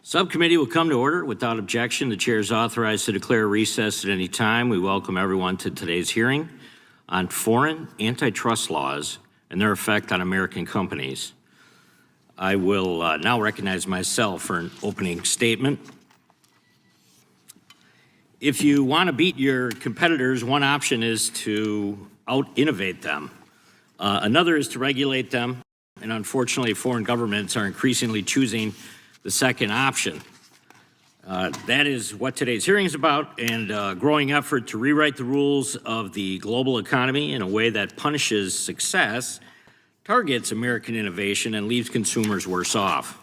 Subcommittee will come to order without objection. The chair is authorized to declare recess at any time. We welcome everyone to today's hearing on foreign antitrust laws and their effect on American companies. I will now recognize myself for an opening statement. If you want to beat your competitors, one option is to out-innovate them. Another is to regulate them, and unfortunately, foreign governments are increasingly choosing the second option. That is what today's hearing is about, and a growing effort to rewrite the rules of the global economy in a way that punishes success, targets American innovation, and leaves consumers worse off.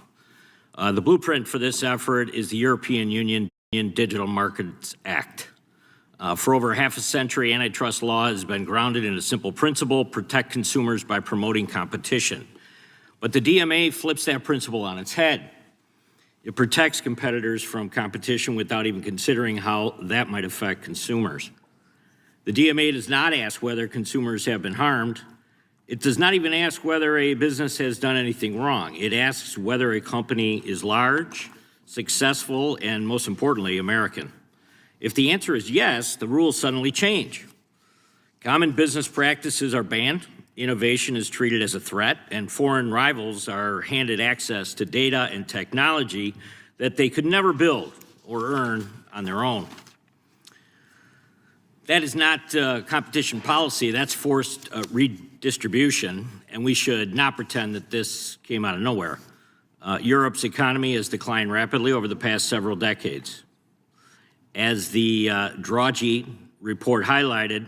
The blueprint for this effort is the European Union Digital Markets Act. For over half a century, antitrust law has been grounded in a simple principle: protect consumers by promoting competition. But the DMA flips that principle on its head. It protects competitors from competition without even considering how that might affect consumers. The DMA does not ask whether consumers have been harmed. It does not even ask whether a business has done anything wrong. It asks whether a company is large, successful, and most importantly, American. If the answer is yes, the rules suddenly change. Common business practices are banned, innovation is treated as a threat, and foreign rivals are handed access to data and technology that they could never build or earn on their own. That is not competition policy, that's forced redistribution, and we should not pretend that this came out of nowhere. Europe's economy has declined rapidly over the past several decades. As the Draghi report highlighted,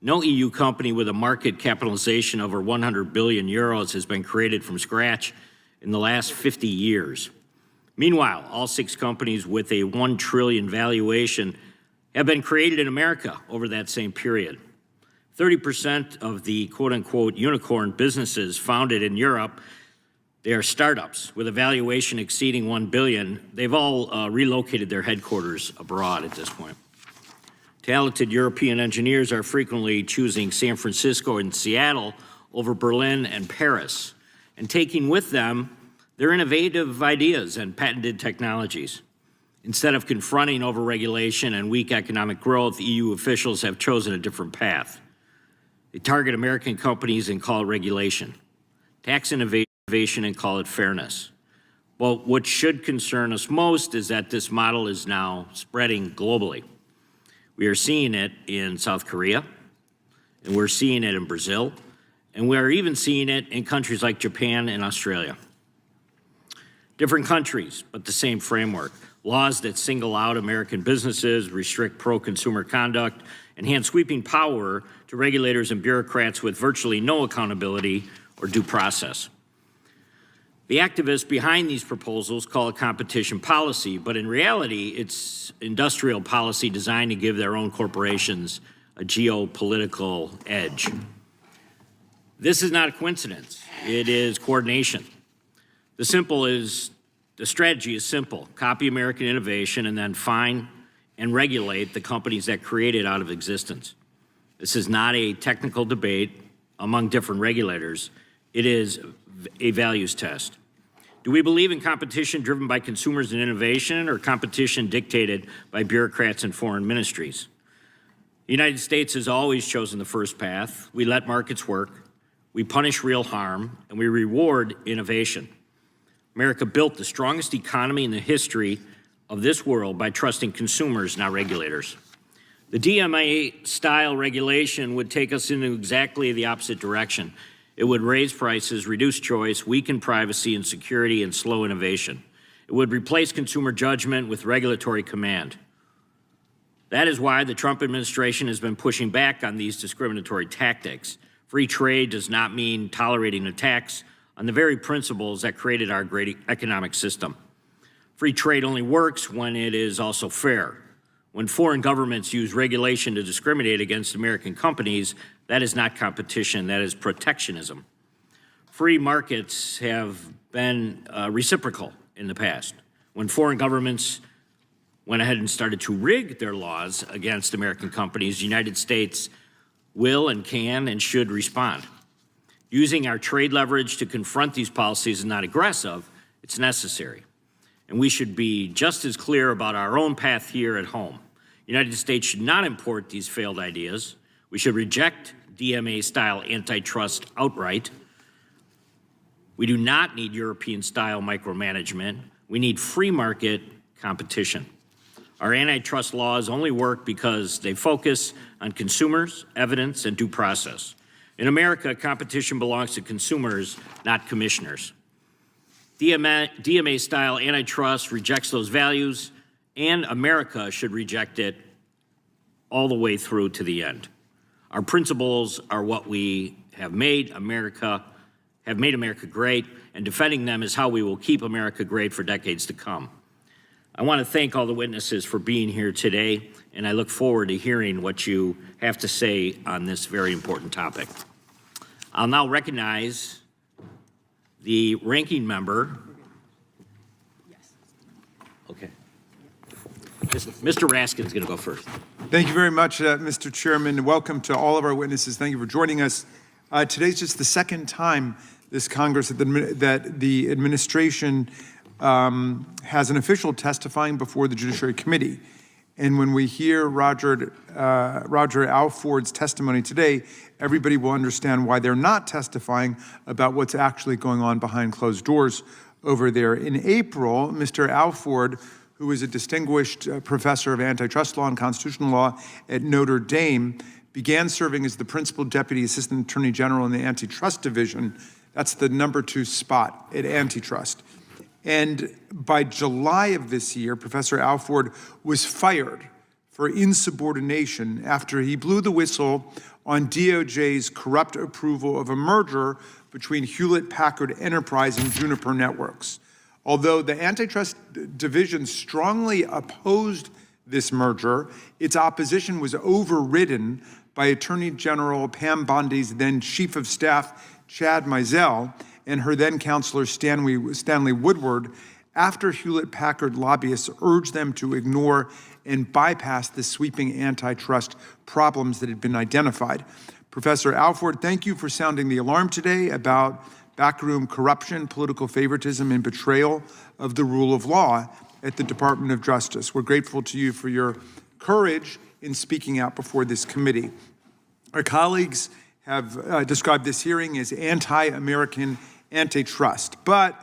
no EU company with a market capitalization over 100 billion euros has been created from scratch in the last 50 years. Meanwhile, all 6 companies with a 1 trillion valuation have been created in America over that same period. 30% of the quote-unquote unicorn businesses founded in Europe, they are startups with a valuation exceeding 1 billion. They've all relocated their headquarters abroad at this point. Talented European engineers are frequently choosing San Francisco and Seattle over Berlin and Paris, and taking with them their innovative ideas and patented technologies. Instead of confronting overregulation and weak economic growth, EU officials have chosen a different path. They target American companies and call it regulation, tax innovation and call it fairness. But what should concern us most is that this model is now spreading globally. We are seeing it in South Korea, and we're seeing it in Brazil, and we are even seeing it in countries like Japan and Australia. Different countries, but the same framework. Laws that single out American businesses, restrict pro-consumer conduct, and hand sweeping power to regulators and bureaucrats with virtually no accountability or due process. The activists behind these proposals call it competition policy, but in reality, it's industrial policy designed to give their own corporations a geopolitical edge. This is not a coincidence. It is coordination. The strategy is simple: copy American innovation and then fine and regulate the companies that create it out of existence. This is not a technical debate among different regulators. It is a values test. Do we believe in competition driven by consumers and innovation, or competition dictated by bureaucrats and foreign ministries? The United States has always chosen the first path. We let markets work, we punish real harm, and we reward innovation. America built the strongest economy in the history of this world by trusting consumers, not regulators. The DMA-style regulation would take us into exactly the opposite direction. It would raise prices, reduce choice, weaken privacy and security, and slow innovation. It would replace consumer judgment with regulatory command. That is why the Trump administration has been pushing back on these discriminatory tactics. Free trade does not mean tolerating attacks on the very principles that created our great economic system. Free trade only works when it is also fair. When foreign governments use regulation to discriminate against American companies, that is not competition, that is protectionism. Free markets have been reciprocal in the past. When foreign governments went ahead and started to rig their laws against American companies, the United States will and can and should respond. Using our trade leverage to confront these policies is not aggressive, it's necessary. and we should be just as clear about our own path here at home. The United States should not import these failed ideas. We should reject DMA-style antitrust outright. We do not need European-style micromanagement. We need free market competition. Our antitrust laws only work because they focus on consumers, evidence, and due process. In America, competition belongs to consumers, not commissioners. DMA-style antitrust rejects those values, and America should reject it all the way through to the end. Our principles are what we have made America great, and defending them is how we will keep America great for decades to come. I want to thank all the witnesses for being here today, and I look forward to hearing what you have to say on this very important topic. I'll now recognize the ranking member. Yes. Okay. Mr. Raskin's going to go first. Thank you very much, Mr. Chairman. Welcome to all of our witnesses. Thank you for joining us. Today's just the second time this Congress that the administration has an official testifying before the Judiciary Committee. And when we hear Roger Alford's testimony today, everybody will understand why they're not testifying about what's actually going on behind closed doors over there. In April, Mr. Alford, who is a distinguished professor of antitrust law and constitutional law at Notre Dame, began serving as the principal deputy assistant attorney general in the Antitrust Division. That's the #2 spot at Antitrust. And by July of this year, Professor Alford was fired for insubordination after he blew the whistle on DOJ's corrupt approval of a merger between Hewlett-Packard Enterprise and Juniper Networks. Although the Antitrust Division strongly opposed this merger, its opposition was overridden by Attorney General Pam Bondi's then Chief of Staff, Chad Mizell, and her then counselor, Stanley Woodward, after Hewlett-Packard lobbyists urged them to ignore and bypass the sweeping antitrust problems that had been identified. Professor Alford, thank you for sounding the alarm today about backroom corruption, political favoritism, and betrayal of the rule of law at the Department of Justice. We're grateful to you for your courage in speaking out before this committee. Our colleagues have described this hearing as anti-American antitrust, but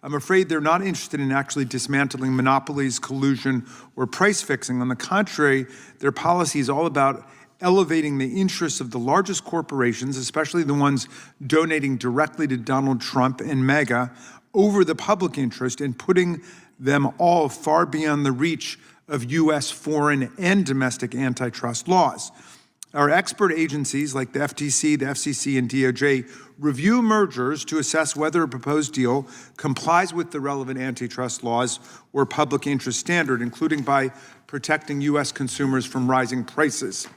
I'm afraid they're not interested in actually dismantling monopolies, collusion, or price fixing. On the contrary, their policy is all about elevating the interests of the largest corporations, especially the ones donating directly to Donald Trump and MAGA, over the public interest and putting them all far beyond the reach of U.S. foreign and domestic antitrust laws. Our expert agencies like the FTC, the FCC, and DOJ review mergers to assess whether a proposed deal complies with the relevant antitrust laws or public interest standard, including by protecting U.S. consumers from rising prices.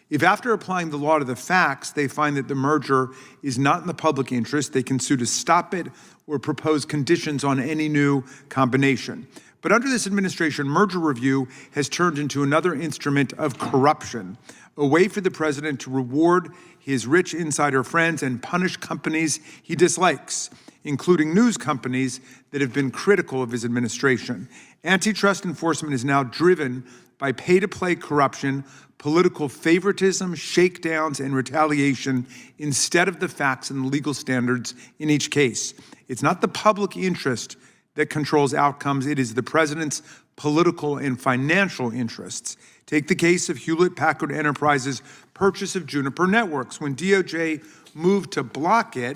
If after applying the law to the facts, they find that the merger is not in the public interest, they can sue to stop it or propose conditions on any new combination. But under this administration, merger review has turned into another instrument of corruption, a way for the president to reward his rich insider friends and punish companies he dislikes, including news companies that have been critical of his administration. Antitrust enforcement is now driven by pay-to-play corruption, political favoritism, shakedowns, and retaliation instead of the facts and the legal standards in each case. It's not the public interest that controls outcomes, it is the president's political and financial interests. Take the case of Hewlett-Packard Enterprise's purchase of Juniper Networks. When DOJ moved to block it,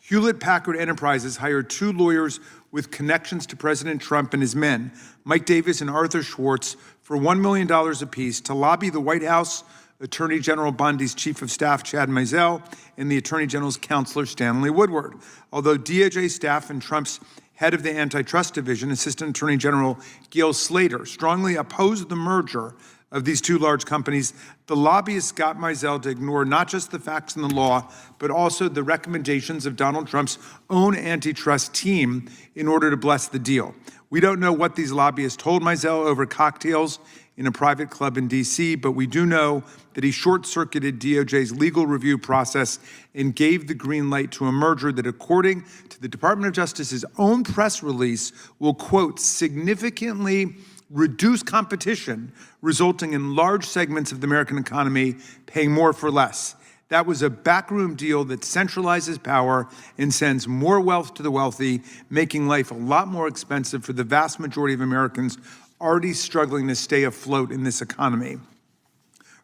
Hewlett-Packard Enterprises hired 2 lawyers with connections to President Trump and his men, Mike Davis and Arthur Schwartz, for $1 million apiece to lobby the White House, Attorney General Bondi's Chief of Staff, Chad Mizell, and the Attorney General's counselor, Stanley Woodward. Although DOJ staff and Trump's head of the Antitrust Division, Assistant Attorney General Gail Slater, strongly opposed the merger of these two large companies, the lobbyists got Mizell to ignore not just the facts and the law, but also the recommendations of Donald Trump's own antitrust team in order to bless the deal. We don't know what these lobbyists told Mizell over cocktails in a private club in DC, but we do know that he short-circuited DOJ's legal review process and gave the green light to a merger that, according to the Department of Justice's own press release, will, quote, significantly reduce competition, resulting in large segments of the American economy paying more for less. That was a backroom deal that centralizes power and sends more wealth to the wealthy, making life a lot more expensive for the vast majority of Americans already struggling to stay afloat in this economy.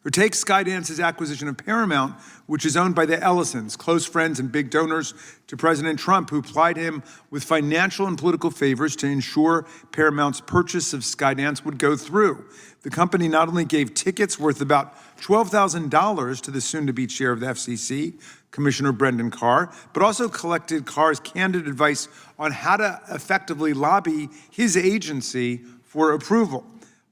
Or take Skydance's acquisition of Paramount, which is owned by the Ellisons, close friends and big donors to President Trump, who plied him with financial and political favors to ensure Paramount's purchase of Skydance would go through. The company not only gave tickets worth about $12,000 to the soon-to-be chair of the FCC, Commissioner Brendan Carr, but also collected Carr's candid advice on how to effectively lobby his agency for approval.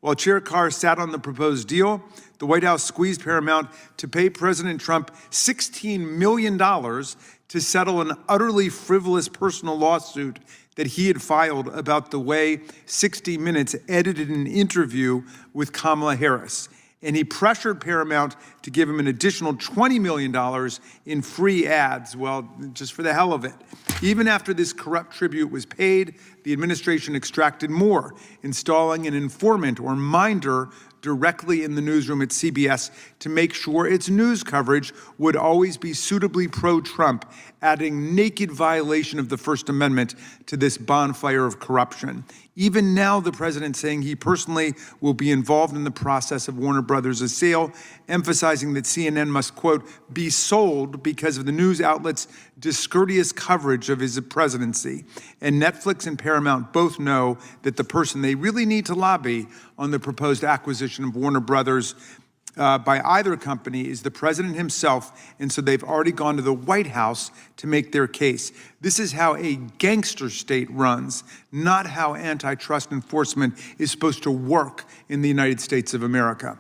While Chair Carr sat on the proposed deal, the White House squeezed Paramount to pay President Trump $16 million to settle an utterly frivolous personal lawsuit that he had filed about the way 60 Minutes edited an interview with Kamala Harris. And he pressured Paramount to give him an additional $20 million in free ads, well, just for the hell of it. Even after this corrupt tribute was paid, the administration extracted more, installing an informant or minder directly in the newsroom at CBS to make sure its news coverage would always be suitably pro-Trump, adding naked violation of the First Amendment to this bonfire of corruption. Even now, the president saying he personally will be involved in the process of Warner Brothers' sale, emphasizing that CNN must, quote, be sold because of the news outlet's discourteous coverage of his presidency. And Netflix and Paramount both know that the person they really need to lobby on the proposed acquisition of Warner Brothers by either company is the president himself, and so they've already gone to the White House to make their case. This is how a gangster state runs, not how antitrust enforcement is supposed to work in the United States of America.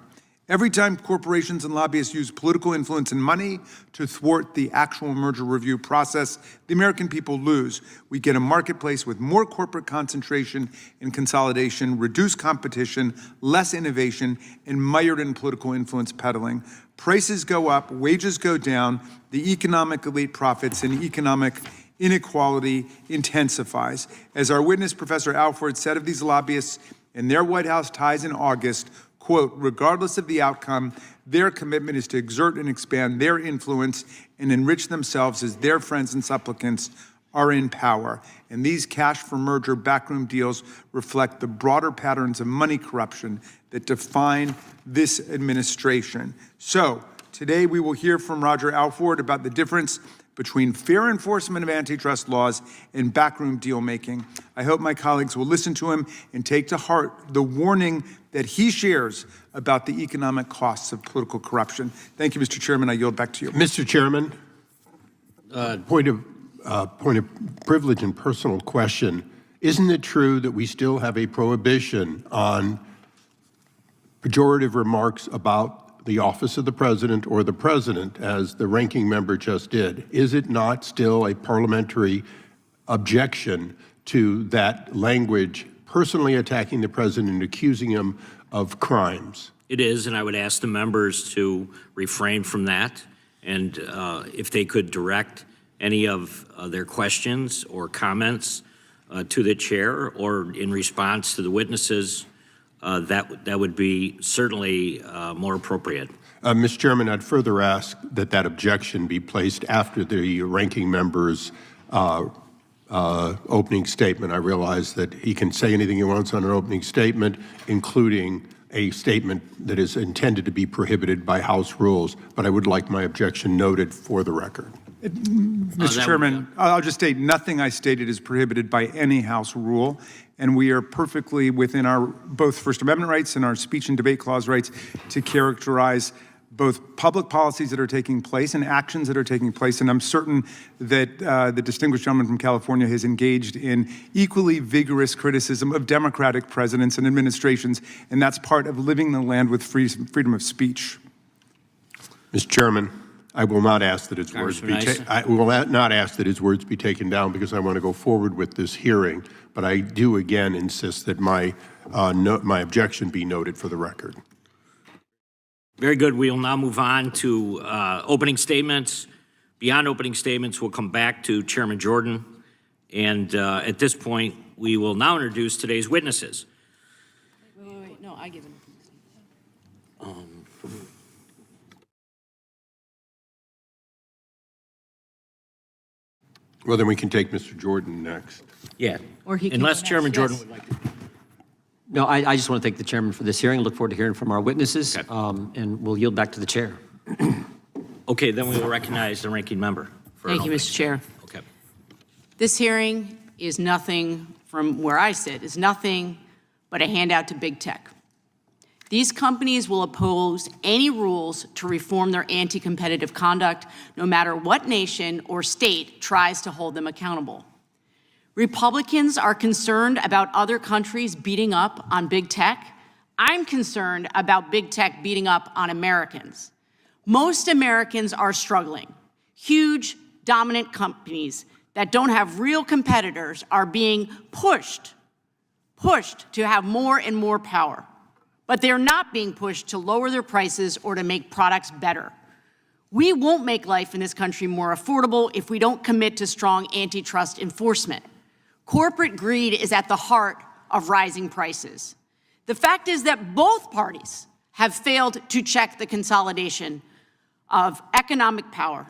Every time corporations and lobbyists use political influence and money to thwart the actual merger review process, the American people lose. We get a marketplace with more corporate concentration and consolidation, reduced competition, less innovation, and mired in political influence peddling. Prices go up, wages go down, the economic elite profits, and economic inequality intensifies. As our witness, Professor Alford, said of these lobbyists and their White House ties in August, quote, regardless of the outcome, their commitment is to exert and expand their influence and enrich themselves as their friends and supplicants are in power. And these cash for merger backroom deals reflect the broader patterns of money corruption that define this administration. So today we will hear from Roger Alford about the difference between fair enforcement of antitrust laws and backroom deal making. I hope my colleagues will listen to him and take to heart the warning that he shares about the economic costs of political corruption. Thank you, Mr. Chairman. I yield back to you. Mr. Chairman, point of privilege and personal question. Isn't it true that we still have a prohibition on pejorative remarks about the office of the president or the president, as the ranking member just did? Is it not still a parliamentary objection to that language personally attacking the president and accusing him of crimes? It is, and I would ask the members to refrain from that. And if they could direct any of their questions or comments to the chair or in response to the witnesses, that would be certainly more appropriate. Mr. Chairman, I'd further ask that that objection be placed after the ranking member's opening statement. I realize that he can say anything he wants on an opening statement, including a statement that is intended to be prohibited by House rules, but I would like my objection noted for the record. Mr. Chairman, I'll just state nothing I stated is prohibited by any House rule, and we are perfectly within our both First Amendment rights and our speech and debate clause rights to characterize both public policies that are taking place and actions that are taking place. And I'm certain that the distinguished gentleman from California has engaged in equally vigorous criticism of Democratic presidents and administrations, and that's part of living in the land with freedom of speech. Mr. Chairman, I will not ask that his words be taken down because I want to go forward with this hearing, but I do again insist that my objection be noted for the record. Very good. We will now move on to opening statements. Beyond opening statements, we'll come back to Chairman Jordan. And at this point, we will now introduce today's witnesses. Wait. No, I give it. Well, then we can take Mr. Jordan next. Yeah. Or he can Unless go Chairman next, Jordan yes. would like to. No, I just want to thank the chairman for this hearing. Look forward to hearing from our witnesses, Okay. and we'll yield back to the chair. Okay, then we will recognize the ranking member. Thank you, Mr. Chair. Okay. This hearing is nothing, from where I sit, is nothing but a handout to big tech. These companies will oppose any rules to reform their anti-competitive conduct, no matter what nation or state tries to hold them accountable. Republicans are concerned about other countries beating up on big tech. I'm concerned about big tech beating up on Americans. Most Americans are struggling. Huge, dominant companies that don't have real competitors are being pushed to have more and more power. But they're not being pushed to lower their prices or to make products better. We won't make life in this country more affordable if we don't commit to strong antitrust enforcement. Corporate greed is at the heart of rising prices. The fact is that both parties have failed to check the consolidation of economic power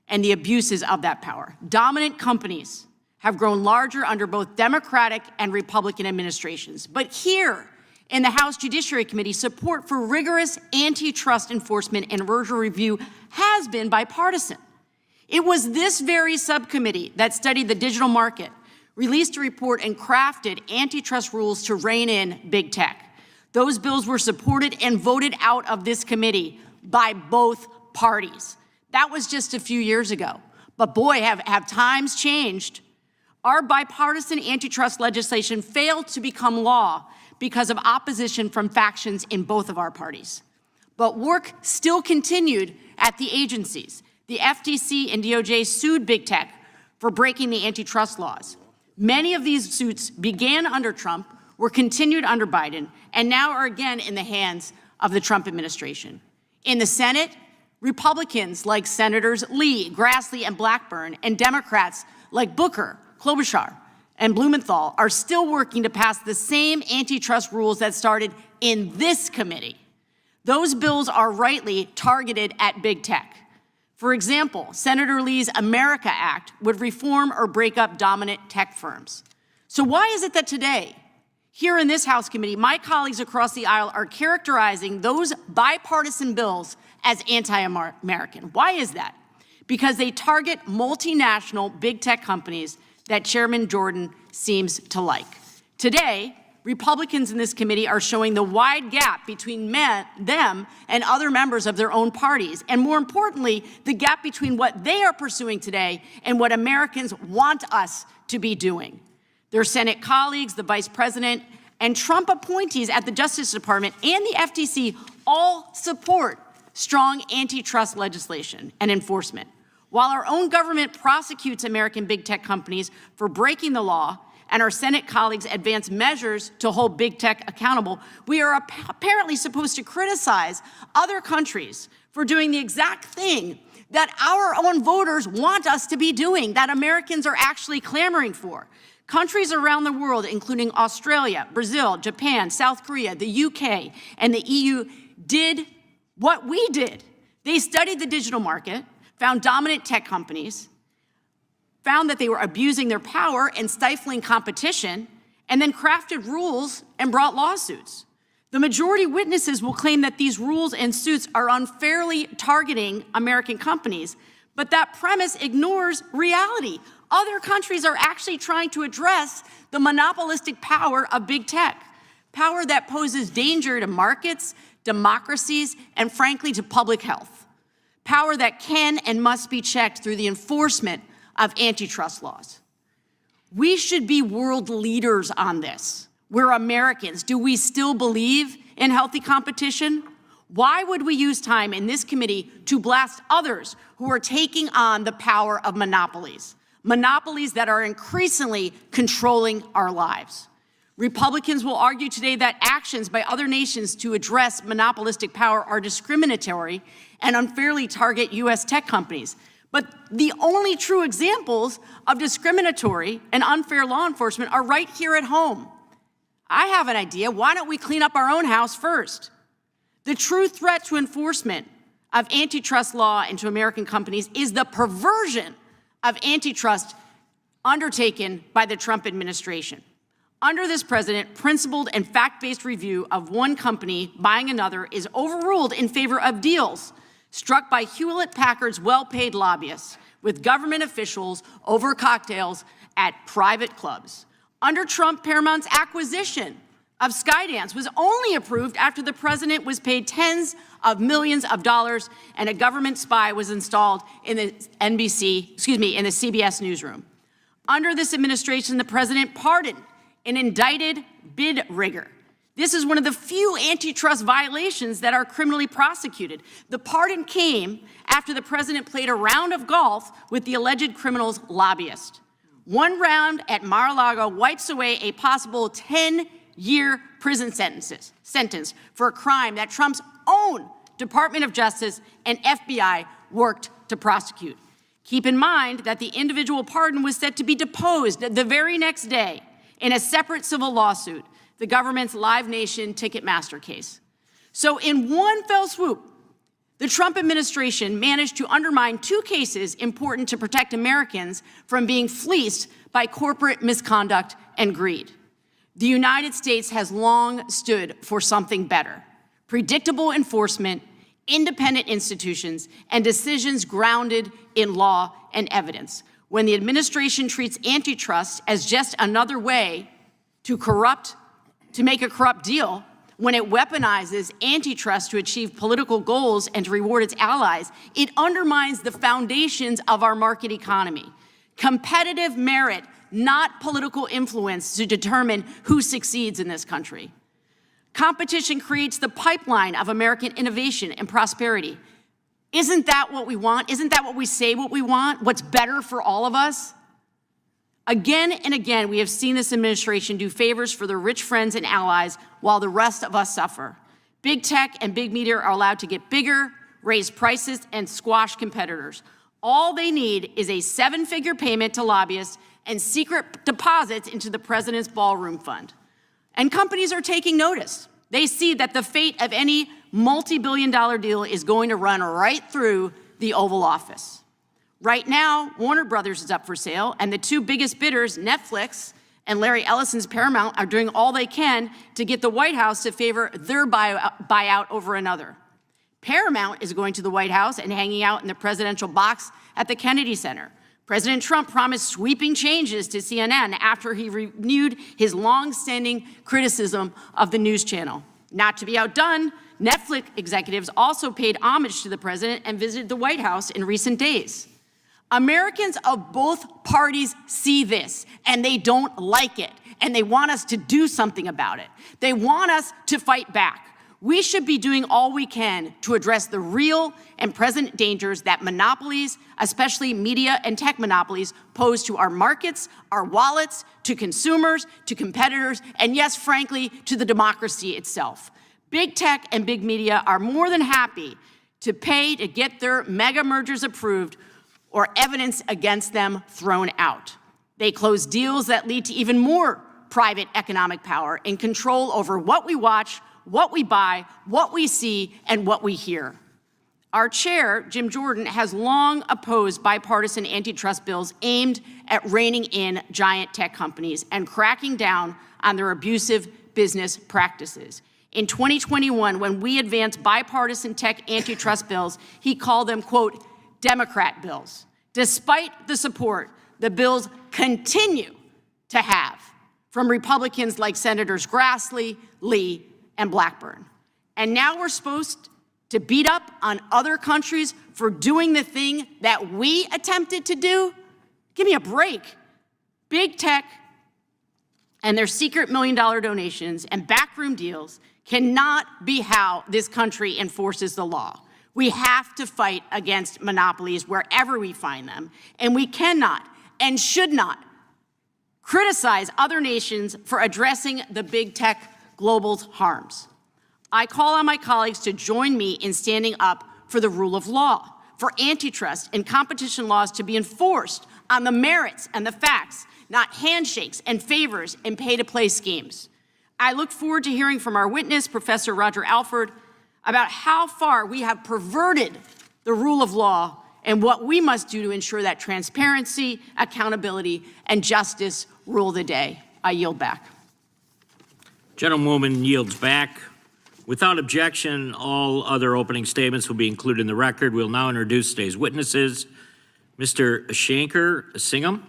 and the abuses of that power. Dominant companies have grown larger under both Democratic and Republican administrations. But here in the House Judiciary Committee, support for rigorous antitrust enforcement and merger review has been bipartisan. It was this very subcommittee that studied the digital market, released a report, and crafted antitrust rules to rein in big tech. Those bills were supported and voted out of this committee by both parties. That was just a few years ago. But boy, have times changed. Our bipartisan antitrust legislation failed to become law because of opposition from factions in both of our parties. But work still continued at the agencies. The FTC and DOJ sued big tech for breaking the antitrust laws. Many of these suits began under Trump, were continued under Biden, and now are again in the hands of the Trump administration. In the Senate, Republicans like Senators Lee, Grassley, and Blackburn, and Democrats like Booker, Klobuchar, and Blumenthal are still working to pass the same antitrust rules that started in this committee. Those bills are rightly targeted at big tech. For example, Senator Lee's America Act would reform or break up dominant tech firms. So why is it that today, here in this House committee, my colleagues across the aisle are characterizing those bipartisan bills as anti-American? Why is that? Because they target multinational big tech companies that Chairman Jordan seems to like. Today, Republicans in this committee are showing the wide gap between them and other members of their own parties, and more importantly, the gap between what they are pursuing today and what Americans want us to be doing. Their Senate colleagues, the Vice President, and Trump appointees at the Justice Department and the FTC all support strong antitrust legislation and enforcement. While our own government prosecutes American big tech companies for breaking the law, and our Senate colleagues advance measures to hold big tech accountable, we are apparently supposed to criticize other countries for doing the exact thing that our own voters want us to be doing, that Americans are actually clamoring for. Countries around the world, including Australia, Brazil, Japan, South Korea, the UK, and the EU, did what we did. They studied the digital market, found dominant tech companies, found that they were abusing their power and stifling competition, and then crafted rules and brought lawsuits. The majority witnesses will claim that these rules and suits are unfairly targeting American companies, but that premise ignores reality. Other countries are actually trying to address the monopolistic power of big tech. power that poses danger to markets, democracies, and frankly, to public health. Power that can and must be checked through the enforcement of antitrust laws. We should be world leaders on this. We're Americans. Do we still believe in healthy competition? Why would we use time in this committee to blast others who are taking on the power of monopolies? Monopolies that are increasingly controlling our lives. Republicans will argue today that actions by other nations to address monopolistic power are discriminatory and unfairly target U.S. tech companies. But the only true examples of discriminatory and unfair law enforcement are right here at home. I have an idea. Why don't we clean up our own house first? The true threat to enforcement of antitrust law into American companies is the perversion of antitrust undertaken by the Trump administration. Under this president, principled and fact-based review of one company buying another is overruled in favor of deals struck by Hewlett-Packard's well-paid lobbyists with government officials over cocktails at private clubs. Under Trump, Paramount's acquisition of Skydance was only approved after the president was paid tens of millions of dollars and a government spy was installed in the in the CBS newsroom. Under this administration, the president pardoned an indicted bid rigger. This is one of the few antitrust violations that are criminally prosecuted. The pardon came after the president played a round of golf with the alleged criminal's lobbyist. One round at Mar-a-Lago wipes away a possible 10-year prison sentence for a crime that Trump's own Department of Justice and FBI worked to prosecute. Keep in mind that the individual pardon was set to be deposed the very next day in a separate civil lawsuit, the government's Live Nation Ticketmaster case. So in one fell swoop, the Trump administration managed to undermine two cases important to protect Americans from being fleeced by corporate misconduct and greed. The United States has long stood for something better: predictable enforcement, independent institutions, and decisions grounded in law and evidence. When the administration treats antitrust as just another way to make a corrupt deal, when it weaponizes antitrust to achieve political goals and to reward its allies, it undermines the foundations of our market economy. Competitive merit, not political influence, to determine who succeeds in this country. Competition creates the pipeline of American innovation and prosperity. Isn't that what we want? Isn't that what we say what we want? What's better for all of us? Again and again, we have seen this administration do favors for their rich friends and allies while the rest of us suffer. Big tech and big media are allowed to get bigger, raise prices, and squash competitors. All they need is a seven-figure payment to lobbyists and secret deposits into the president's ballroom fund. And companies are taking notice. They see that the fate of any multi-billion-dollar deal is going to run right through the Oval Office. Right now, Warner Brothers is up for sale, and the two biggest bidders, Netflix and Larry Ellison's Paramount, are doing all they can to get the White House to favor their buyout over another. Paramount is going to the White House and hanging out in the presidential box at the Kennedy Center. President Trump promised sweeping changes to CNN after he renewed his long-standing criticism of the news channel. Not to be outdone, Netflix executives also paid homage to the president and visited the White House in recent days. Americans of both parties see this, and they don't like it, and they want us to do something about it. They want us to fight back. We should be doing all we can to address the real and present dangers that monopolies, especially media and tech monopolies, pose to our markets, our wallets, to consumers, to competitors, and yes, frankly, to the democracy itself. Big tech and big media are more than happy to pay to get their mega mergers approved or evidence against them thrown out. They close deals that lead to even more private economic power and control over what we watch, what we buy, what we see, and what we hear. Our chair, Jim Jordan, has long opposed bipartisan antitrust bills aimed at reining in giant tech companies and cracking down on their abusive business practices. In 2021, when we advanced bipartisan tech antitrust bills, he called them, quote, Democrat bills. Despite the support the bills continue to have from Republicans like Senators Grassley, Lee, and Blackburn. And now we're supposed to beat up on other countries for doing the thing that we attempted to do? Give me a break. Big tech and their secret million-dollar donations and backroom deals cannot be how this country enforces the law. We have to fight against monopolies wherever we find them, and we cannot and should not criticize other nations for addressing the big tech global's harms. I call on my colleagues to join me in standing up for the rule of law, for antitrust and competition laws to be enforced on the merits and the facts, not handshakes and favors and pay-to-play schemes. I look forward to hearing from our witness, Professor Roger Alford, about how far we have perverted the rule of law and what we must do to ensure that transparency, accountability, and justice rule the day. I yield back. Gentlewoman yields back. Without objection, all other opening statements will be included in the record. We'll now introduce today's witnesses. Mr. Shanker Singham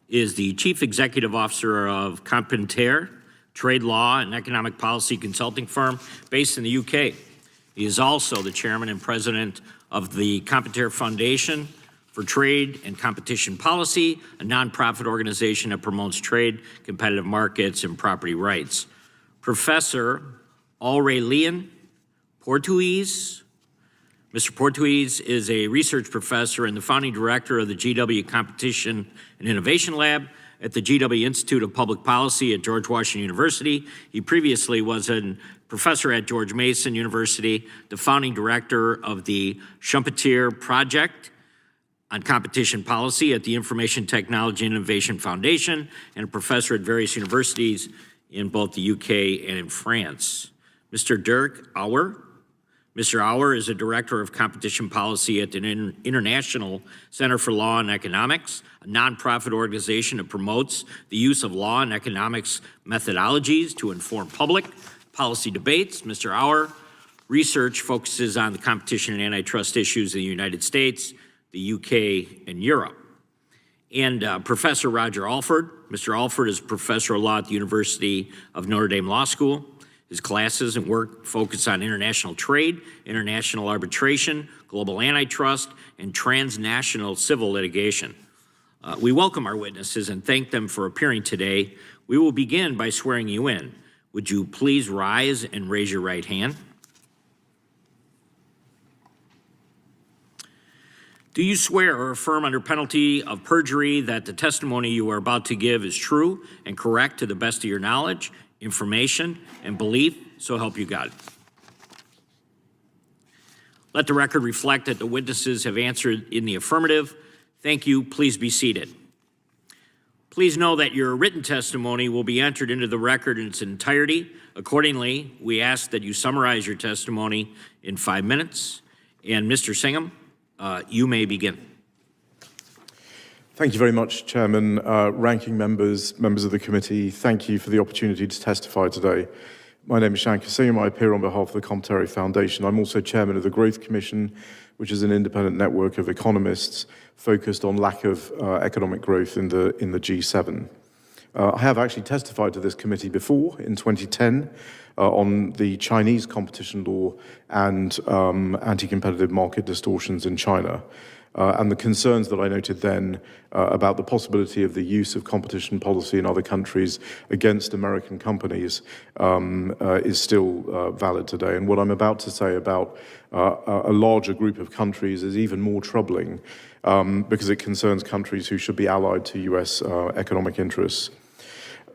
is the Chief Executive Officer of Competere Trade Law and Economic Policy Consulting Firm based in the UK. He is also the Chairman and President of the Competere Foundation for Trade and Competition Policy, a nonprofit organization that promotes trade, competitive markets, and property rights. Professor Aurelien Portuese. Mr. Portuese is a research professor and the founding director of the GW Competition and Innovation Lab at the GW Institute of Public Policy at George Washington University. He previously was a professor at George Mason University, the founding director of the Competere Project on Competition Policy at the Information Technology and Innovation Foundation, and a professor at various universities in both the UK and in France. Mr. Dirk Auer. Mr. Auer is a director of competition policy at the International Center for Law and Economics, a nonprofit organization that promotes the use of law and economics methodologies to inform public policy debates. Mr. Auer research focuses on the competition and antitrust issues in the United States, the UK, and Europe. And Professor Roger Alford. Mr. Alford is a professor of law at the University of Notre Dame Law School. His classes and work focus on international trade, international arbitration, global antitrust, and transnational civil litigation. We welcome our witnesses and thank them for appearing today. We will begin by swearing you in. Would you please rise and raise your right hand? Do you swear or affirm under penalty of perjury that the testimony you are about to give is true and correct to the best of your knowledge, information, and belief, so help you God? Let the record reflect that the witnesses have answered in the affirmative. Thank you. Please be seated. Please know that your written testimony will be entered into the record in its entirety. Accordingly, we ask that you summarize your testimony in 5 minutes. And Mr. Singham, you may begin. Thank you very much, Chairman, ranking members, members of the committee. Thank you for the opportunity to testify today. My name is Shanker Singham. I appear on behalf of the Competere Foundation. I'm also chairman of the Growth Commission, which is an independent network of economists focused on lack of economic growth in the G7. I have actually testified to this committee before in 2010 on the Chinese competition law and anti-competitive market distortions in China. And the concerns that I noted then about the possibility of the use of competition policy in other countries against American companies is still valid today. And what I'm about to say about a larger group of countries is even more troubling because it concerns countries who should be allied to US economic interests.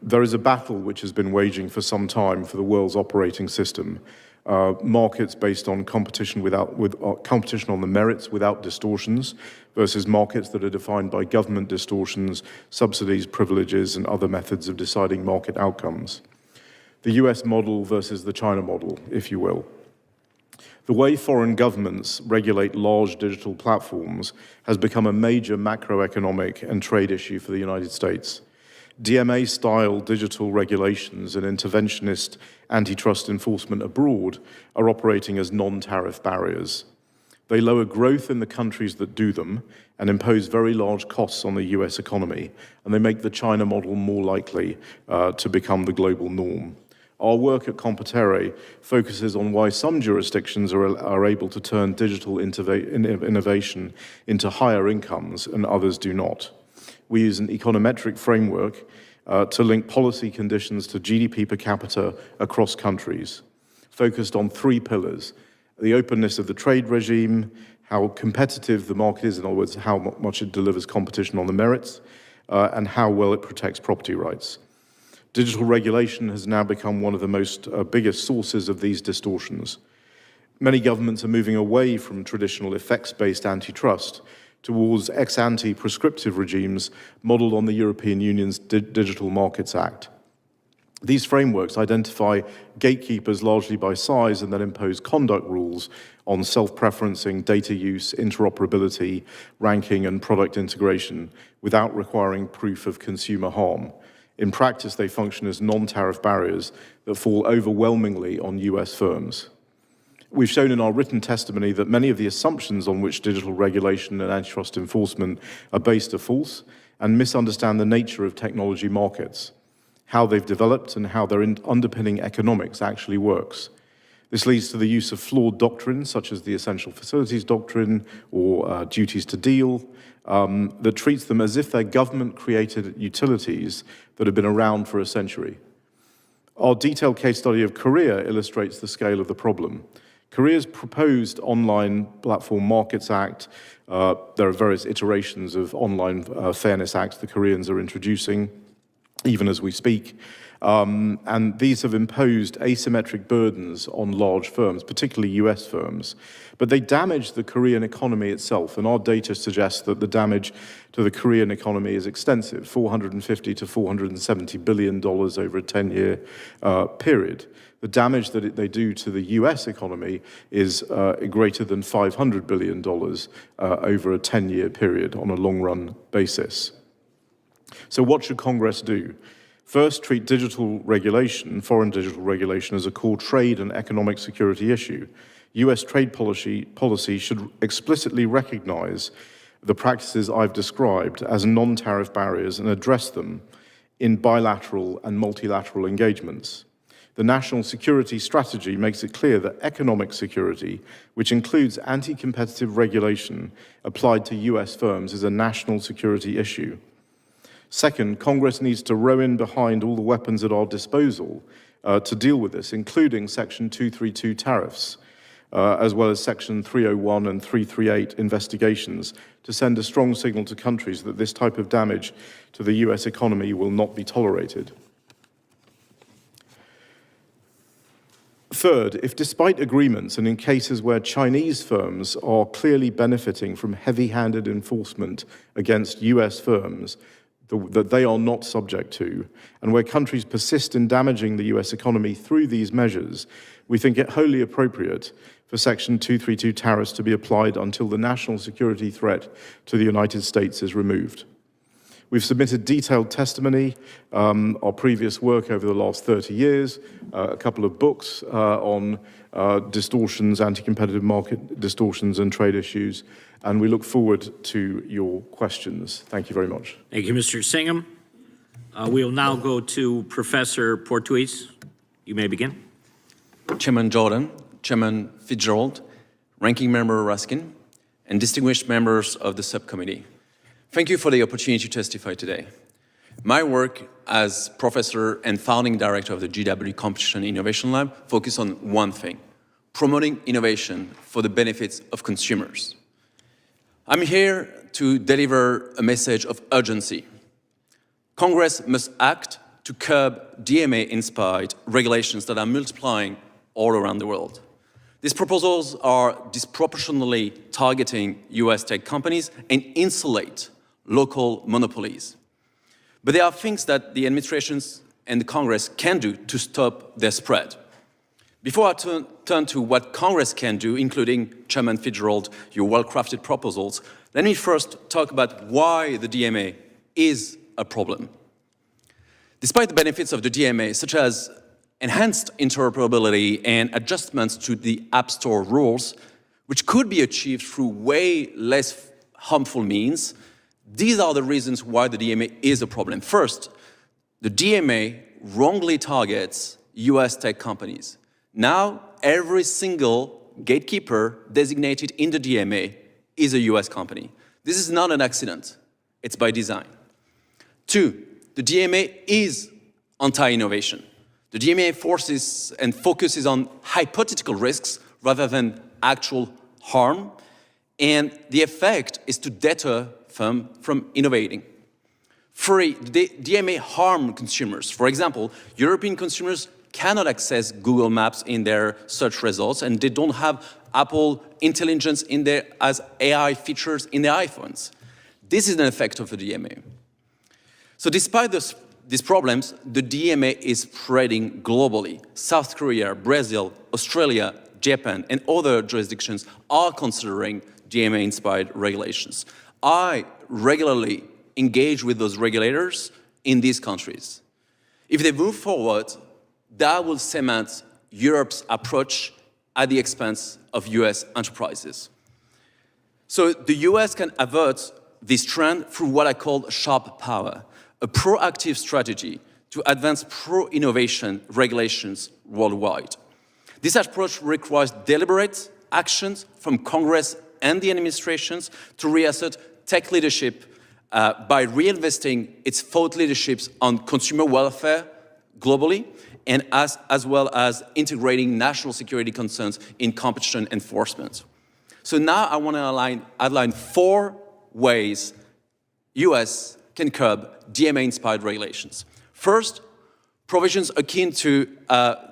There is a battle which has been waging for some time for the world's operating system. Markets based on competition competition on the merits without distortions versus markets that are defined by government distortions, subsidies, privileges, and other methods of deciding market outcomes. The US model versus the China model, if you will. The way foreign governments regulate large digital platforms has become a major macroeconomic and trade issue for the United States. DMA-style digital regulations and interventionist antitrust enforcement abroad are operating as non-tariff barriers. They lower growth in the countries that do them and impose very large costs on the US economy, and they make the China model more likely to become the global norm. Our work at Competere focuses on why some jurisdictions are able to turn digital innovation into higher incomes and others do not. We use an econometric framework to link policy conditions to GDP per capita across countries, focused on 3 pillars: the openness of the trade regime, how competitive the market is, in other words, how much it delivers competition on the merits, and how well it protects property rights. Digital regulation has now become one of the most biggest sources of these distortions. Many governments are moving away from traditional effects-based antitrust towards ex-ante prescriptive regimes modeled on the European Union's Digital Markets Act. These frameworks identify gatekeepers largely by size and then impose conduct rules on self-preferencing, data use, interoperability, ranking, and product integration without requiring proof of consumer harm. In practice, they function as non-tariff barriers that fall overwhelmingly on US firms. We've shown in our written testimony that many of the assumptions on which digital regulation and antitrust enforcement are based are false and misunderstand the nature of technology markets, how they've developed and how their underpinning economics actually works. This leads to the use of flawed doctrines such as the essential facilities doctrine or duties to deal that treats them as if they're government-created utilities that have been around for a century. Our detailed case study of Korea illustrates the scale of the problem. Korea's proposed Online Platform Markets Act, there are various iterations of Online Fairness Acts the Koreans are introducing, even as we speak, and these have imposed asymmetric burdens on large firms, particularly US firms, but they damage the Korean economy itself, and our data suggests that the damage to the Korean economy is extensive, $450 to $470 billion over a 10-year period. The damage that they do to the US economy is greater than $500 billion over a 10-year period on a long-run basis. So what should Congress do? First, treat digital regulation, foreign digital regulation, as a core trade and economic security issue. US trade policy should explicitly recognize the practices I've described as non-tariff barriers and address them in bilateral and multilateral engagements. The national security strategy makes it clear that economic security, which includes anti-competitive regulation applied to US firms, is a national security issue. Second, Congress needs to row in behind all the weapons at our disposal to deal with this, including Section 232 tariffs, as well as Section 301 and 338 investigations, to send a strong signal to countries that this type of damage to the US economy will not be tolerated. Third, if despite agreements and in cases where Chinese firms are clearly benefiting from heavy-handed enforcement against US firms, that they are not subject to, and where countries persist in damaging the US economy through these measures, we think it wholly appropriate for Section 232 tariffs to be applied until the national security threat to the United States is removed. We've submitted detailed testimony, our previous work over the last 30 years, a couple of books on distortions, anti-competitive market distortions and trade issues, and we look forward to your questions. Thank you very much. Thank you, Mr. Singham. We will now go to Professor Portuese. You may begin. Chairman Jordan, Chairman Fitzgerald, Ranking Member Ruskin, and distinguished members of the subcommittee. Thank you for the opportunity to testify today. My work as professor and founding director of the GW Competition Innovation Lab focuses on one thing: promoting innovation for the benefits of consumers. I'm here to deliver a message of urgency. Congress must act to curb DMA-inspired regulations that are multiplying all around the world. These proposals are disproportionately targeting US tech companies and insulate local monopolies. But there are things that the administrations and the Congress can do to stop their spread. Before I turn to what Congress can do, including Chairman Fitzgerald, your well-crafted proposals, let me first talk about why the DMA is a problem. Despite the benefits of the DMA, such as enhanced interoperability and adjustments to the App Store rules, which could be achieved through way less harmful means, these are the reasons why the DMA is a problem. First, the DMA wrongly targets US tech companies. Now, every single gatekeeper designated in the DMA is a US company. This is not an accident, it's by design. Two, the DMA is anti-innovation. The DMA forces and focuses on hypothetical risks rather than actual harm, and the effect is to deter firms from innovating. Three, the DMA harm consumers. For example, European consumers cannot access Google Maps in their search results, and they don't have Apple Intelligence in their, as AI features in their iPhones. This is an effect of the DMA. So despite these problems, the DMA is spreading globally. South Korea, Brazil, Australia, Japan, and other jurisdictions are considering DMA-inspired regulations. I regularly engage with those regulators in these countries. If they move forward, that will cement Europe's approach at the expense of US enterprises. So the US can avert this trend through what I call sharp power, a proactive strategy to advance pro-innovation regulations worldwide. This approach requires deliberate actions from Congress and the administrations to reassert tech leadership by reinvesting its thought leaderships on consumer welfare globally, and as well as integrating national security concerns in competition enforcement. So now I want to outline 4 ways US can curb DMA-inspired regulations. First, provisions akin to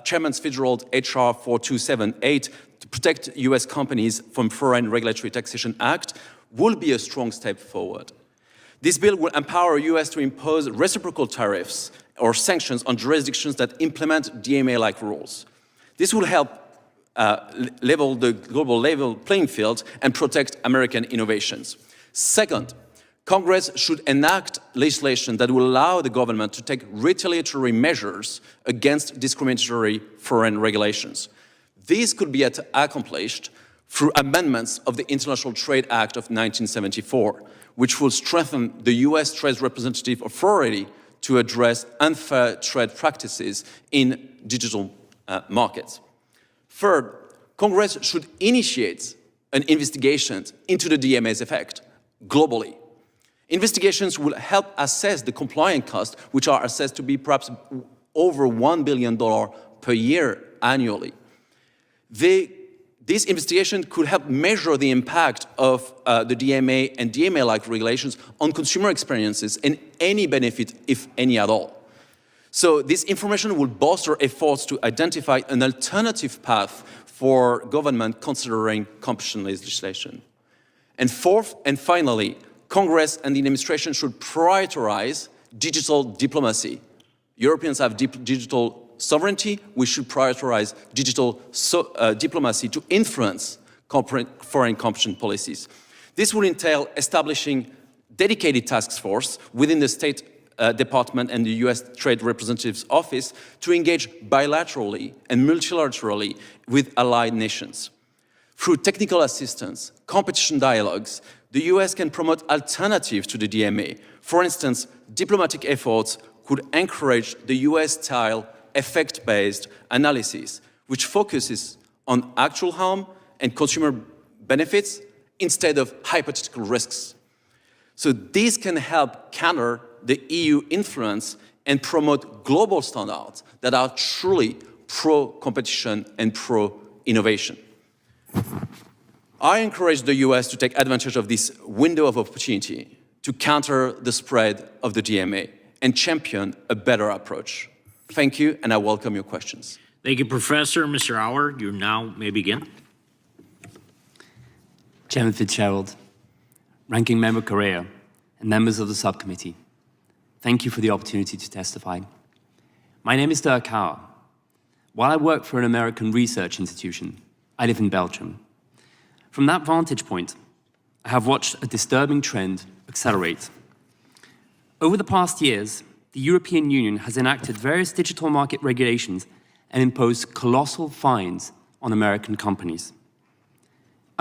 Chairman Fitzgerald HR 4278 to protect US companies from Foreign Regulatory Taxation Act will be a strong step forward. This bill will empower US to impose reciprocal tariffs or sanctions on jurisdictions that implement DMA-like rules. This will help level the global level playing field and protect American innovations. Second, Congress should enact legislation that will allow the government to take retaliatory measures against discriminatory foreign regulations. These could be accomplished through amendments of the International Trade Act of 1974, which will strengthen the US Trade Representative Authority to address unfair trade practices in digital markets. Third, Congress should initiate an investigation into the DMA's effect globally. Investigations will help assess the compliance costs, which are assessed to be perhaps over $1 billion per year annually. This investigation could help measure the impact of the DMA and DMA-like regulations on consumer experiences and any benefit, if any at all. So this information will bolster efforts to identify an alternative path for government considering competition legislation. And fourth, and finally, Congress and the administration should prioritize digital diplomacy. Europeans have digital sovereignty. We should prioritize digital diplomacy to influence foreign competition policies. This will entail establishing dedicated task force within the State Department and the US Trade Representative's Office to engage bilaterally and multilaterally with allied nations. Through technical assistance, competition dialogues, the US can promote alternatives to the DMA. For instance, diplomatic efforts could encourage the US-style effect-based analysis, which focuses on actual harm and consumer benefits instead of hypothetical risks. So this can help counter the EU influence and promote global standards that are truly pro-competition and pro-innovation. I encourage the US to take advantage of this window of opportunity to counter the spread of the DMA and champion a better approach. Thank you, and I welcome your questions. Thank you, Professor. Mr. Auer, you now may begin. Chairman Fitzgerald, Ranking Member Correa, and members of the subcommittee, thank you for the opportunity to testify. My name is Dirk Hauer. While I work for an American research institution, I live in Belgium. From that vantage point, I have watched a disturbing trend accelerate. Over the past years, the European Union has enacted various digital market regulations and imposed colossal fines on American companies.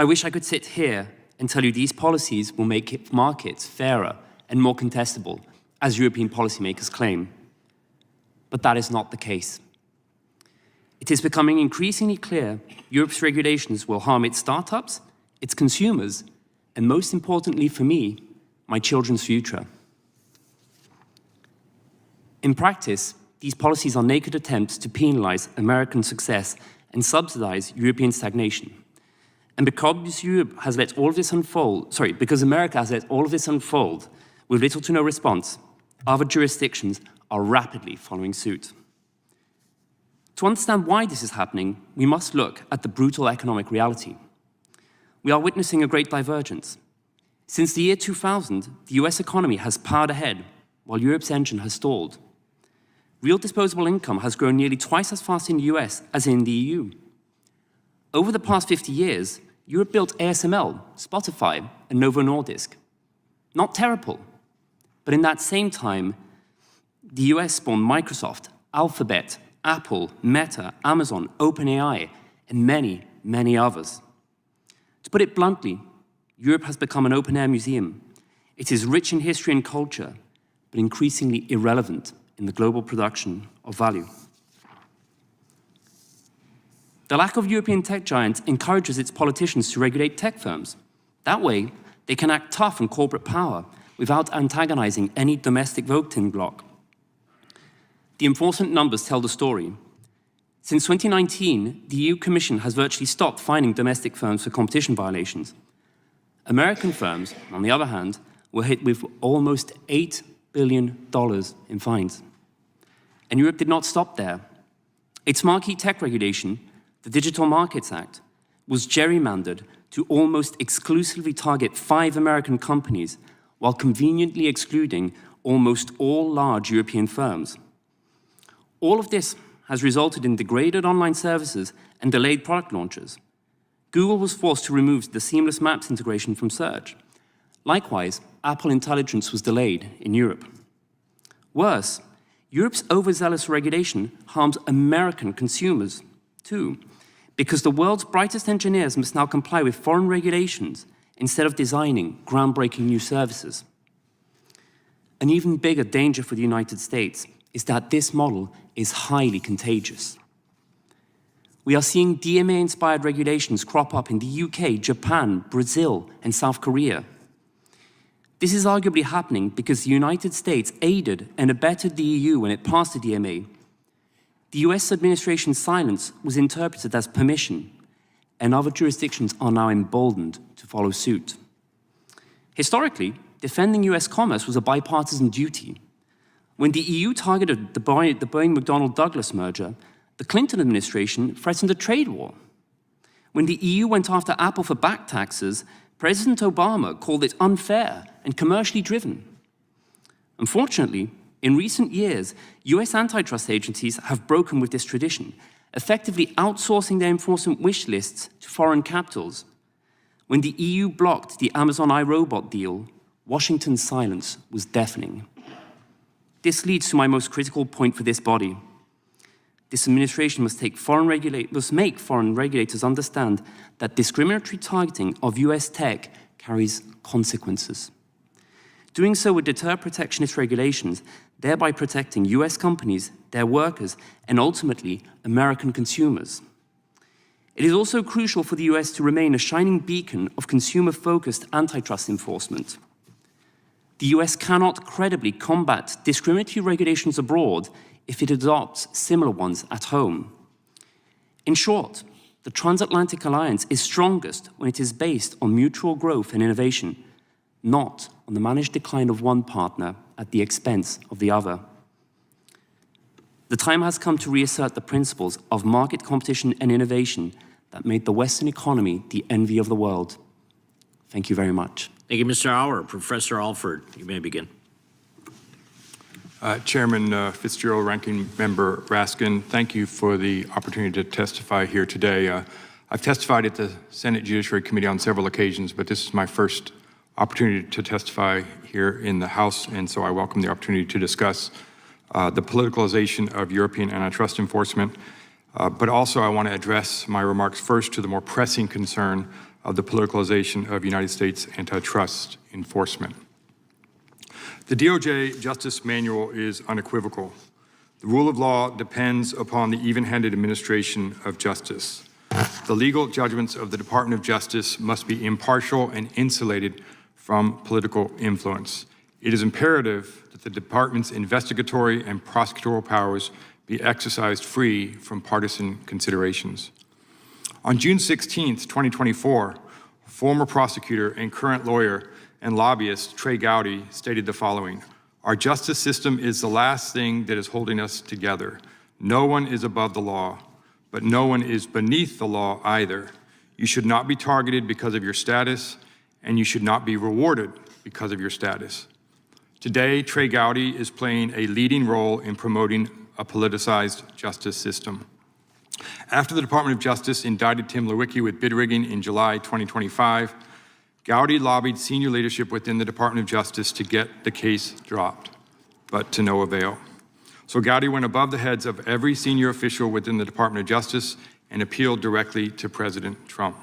I wish I could sit here and tell you these policies will make markets fairer and more contestable, as European policymakers claim. But that is not the case. It is becoming increasingly clear Europe's regulations will harm its startups, its consumers, and most importantly for me, my children's future. In practice, these policies are naked attempts to penalize American success and subsidize European stagnation. And because Europe has let all of this unfold, because America has let all of this unfold with little to no response, other jurisdictions are rapidly following suit. To understand why this is happening, we must look at the brutal economic reality. We are witnessing a great divergence. Since the year 2000, the US economy has powered ahead, while Europe's engine has stalled. Real disposable income has grown nearly twice as fast in the US as in the EU. Over the past 50 years, Europe built ASML, Spotify, and Novo Nordisk. Not terrible, but in that same time, the US spawned Microsoft, Alphabet, Apple, Meta, Amazon, OpenAI, and many, many others. To put it bluntly, Europe has become an open-air museum. It is rich in history and culture, but increasingly irrelevant in the global production of value. The lack of European tech giants encourages its politicians to regulate tech firms. That way, they can act tough on corporate power without antagonizing any domestic voting bloc. The enforcement numbers tell the story. Since 2019, the EU Commission has virtually stopped fining domestic firms for competition violations. American firms, on the other hand, were hit with almost $8 billion in fines. And Europe did not stop there. Its marquee tech regulation, the Digital Markets Act, was gerrymandered to almost exclusively target 5 American companies, while conveniently excluding almost all large European firms. All of this has resulted in degraded online services and delayed product launches. Google was forced to remove the seamless Maps integration from search. Likewise, Apple Intelligence was delayed in Europe. Worse, Europe's overzealous regulation harms American consumers, too, because the world's brightest engineers must now comply with foreign regulations instead of designing groundbreaking new services. An even bigger danger for the United States is that this model is highly contagious. We are seeing DMA-inspired regulations crop up in the UK, Japan, Brazil, and South Korea. This is arguably happening because the United States aided and abetted the EU when it passed the DMA. The US administration's silence was interpreted as permission, and other jurisdictions are now emboldened to follow suit. Historically, defending US commerce was a bipartisan duty. When the EU targeted the Boeing-McDonnell-Douglas merger, the Clinton administration threatened a trade war. When the EU went after Apple for back taxes, President Obama called it unfair and commercially driven. Unfortunately, in recent years, US antitrust agencies have broken with this tradition, effectively outsourcing their enforcement wish lists to foreign capitals. When the EU blocked the Amazon iRobot deal, Washington's silence was deafening. This leads to my most critical point for this body. This administration must make foreign regulators understand that discriminatory targeting of US tech carries consequences. Doing so would deter protectionist regulations, thereby protecting US companies, their workers, and ultimately American consumers. It is also crucial for the US to remain a shining beacon of consumer-focused antitrust enforcement. The US cannot credibly combat discriminatory regulations abroad if it adopts similar ones at home. In short, the transatlantic alliance is strongest when it is based on mutual growth and innovation, not on the managed decline of one partner at the expense of the other. The time has come to reassert the principles of market competition and innovation that made the Western economy the envy of the world. Thank you very much. Thank you, Mr. Auer. Professor Alford, you may begin. Chairman Fitzgerald, Ranking Member Raskin, thank you for the opportunity to testify here today. I've testified at the Senate Judiciary Committee on several occasions, but this is my first opportunity to testify here in the House, and so I welcome the opportunity to discuss the politicalization of European antitrust enforcement. But also I want to address my remarks first to the more pressing concern of the politicalization of United States antitrust enforcement. The DOJ Justice Manual is unequivocal. The rule of law depends upon the even-handed administration of justice. The legal judgments of the Department of Justice must be impartial and insulated from political influence. It is imperative that the department's investigatory and prosecutorial powers be exercised free from partisan considerations. On June 16, 2024, former prosecutor and current lawyer and lobbyist Trey Gowdy stated the following: "Our justice system is the last thing that is holding us together. No one is above the law, but no one is beneath the law either. You should not be targeted because of your status, and you should not be rewarded because of your status." Today, Trey Gowdy is playing a leading role in promoting a politicized justice system. After the Department of Justice indicted Tim Lewicki with bid rigging in July 2025, Gowdy lobbied senior leadership within the Department of Justice to get the case dropped, but to no avail. So Gowdy went above the heads of every senior official within the Department of Justice and appealed directly to President Trump.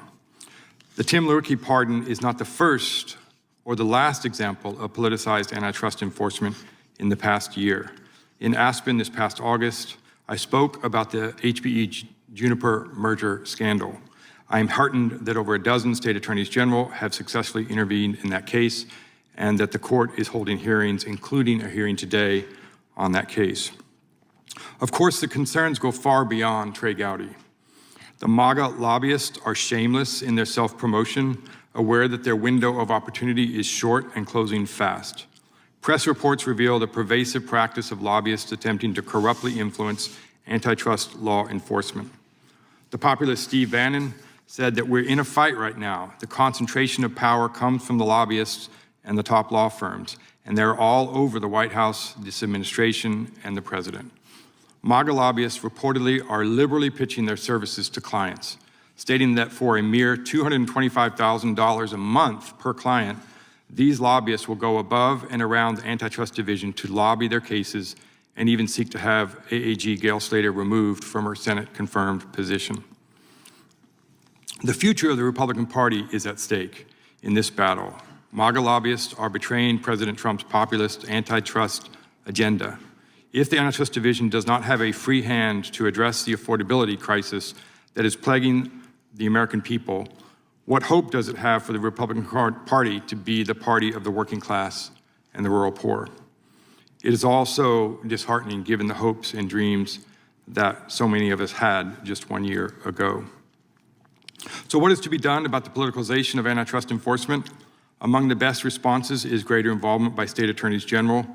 The Tim Lewicki pardon is not the first or the last example of politicized antitrust enforcement in the past year. In Aspen this past August, I spoke about the HPE-Juniper merger scandal. I am heartened that over a dozen state attorneys general have successfully intervened in that case and that the court is holding hearings, including a hearing today on that case. Of course, the concerns go far beyond Trey Gowdy. The MAGA lobbyists are shameless in their self-promotion, aware that their window of opportunity is short and closing fast. Press reports reveal the pervasive practice of lobbyists attempting to corruptly influence antitrust law enforcement. The populist Steve Bannon said that we're in a fight right now. The concentration of power comes from the lobbyists and the top law firms, and they're all over the White House, this administration, and the president. MAGA lobbyists reportedly are liberally pitching their services to clients, stating that for a mere $225,000 a month per client, these lobbyists will go above and around the Antitrust Division to lobby their cases and even seek to have AAG Gail Slater removed from her Senate-confirmed position. The future of the Republican Party is at stake in this battle. MAGA lobbyists are betraying President Trump's populist antitrust agenda. If the Antitrust Division does not have a free hand to address the affordability crisis that is plaguing the American people, what hope does it have for the Republican Party to be the party of the working class and the rural poor? It is also disheartening given the hopes and dreams that so many of us had just 1 year ago. So what is to be done about the politicalization of antitrust enforcement? Among the best responses is greater involvement by state attorneys general.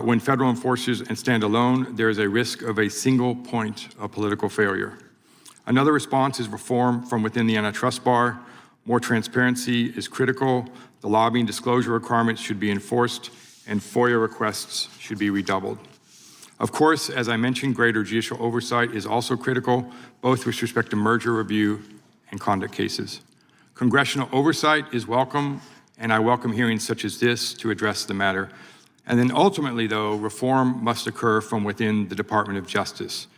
When federal enforcers stand alone, there is a risk of a single point of political failure. Another response is reform from within the antitrust bar. More transparency is critical. The lobbying disclosure requirements should be enforced, and FOIA requests should be redoubled. Of course, as I mentioned, greater judicial oversight is also critical, both with respect to merger review and conduct cases. Congressional oversight is welcome, and I welcome hearings such as this to address the matter. And then ultimately, though, reform must occur from within the Department of Justice.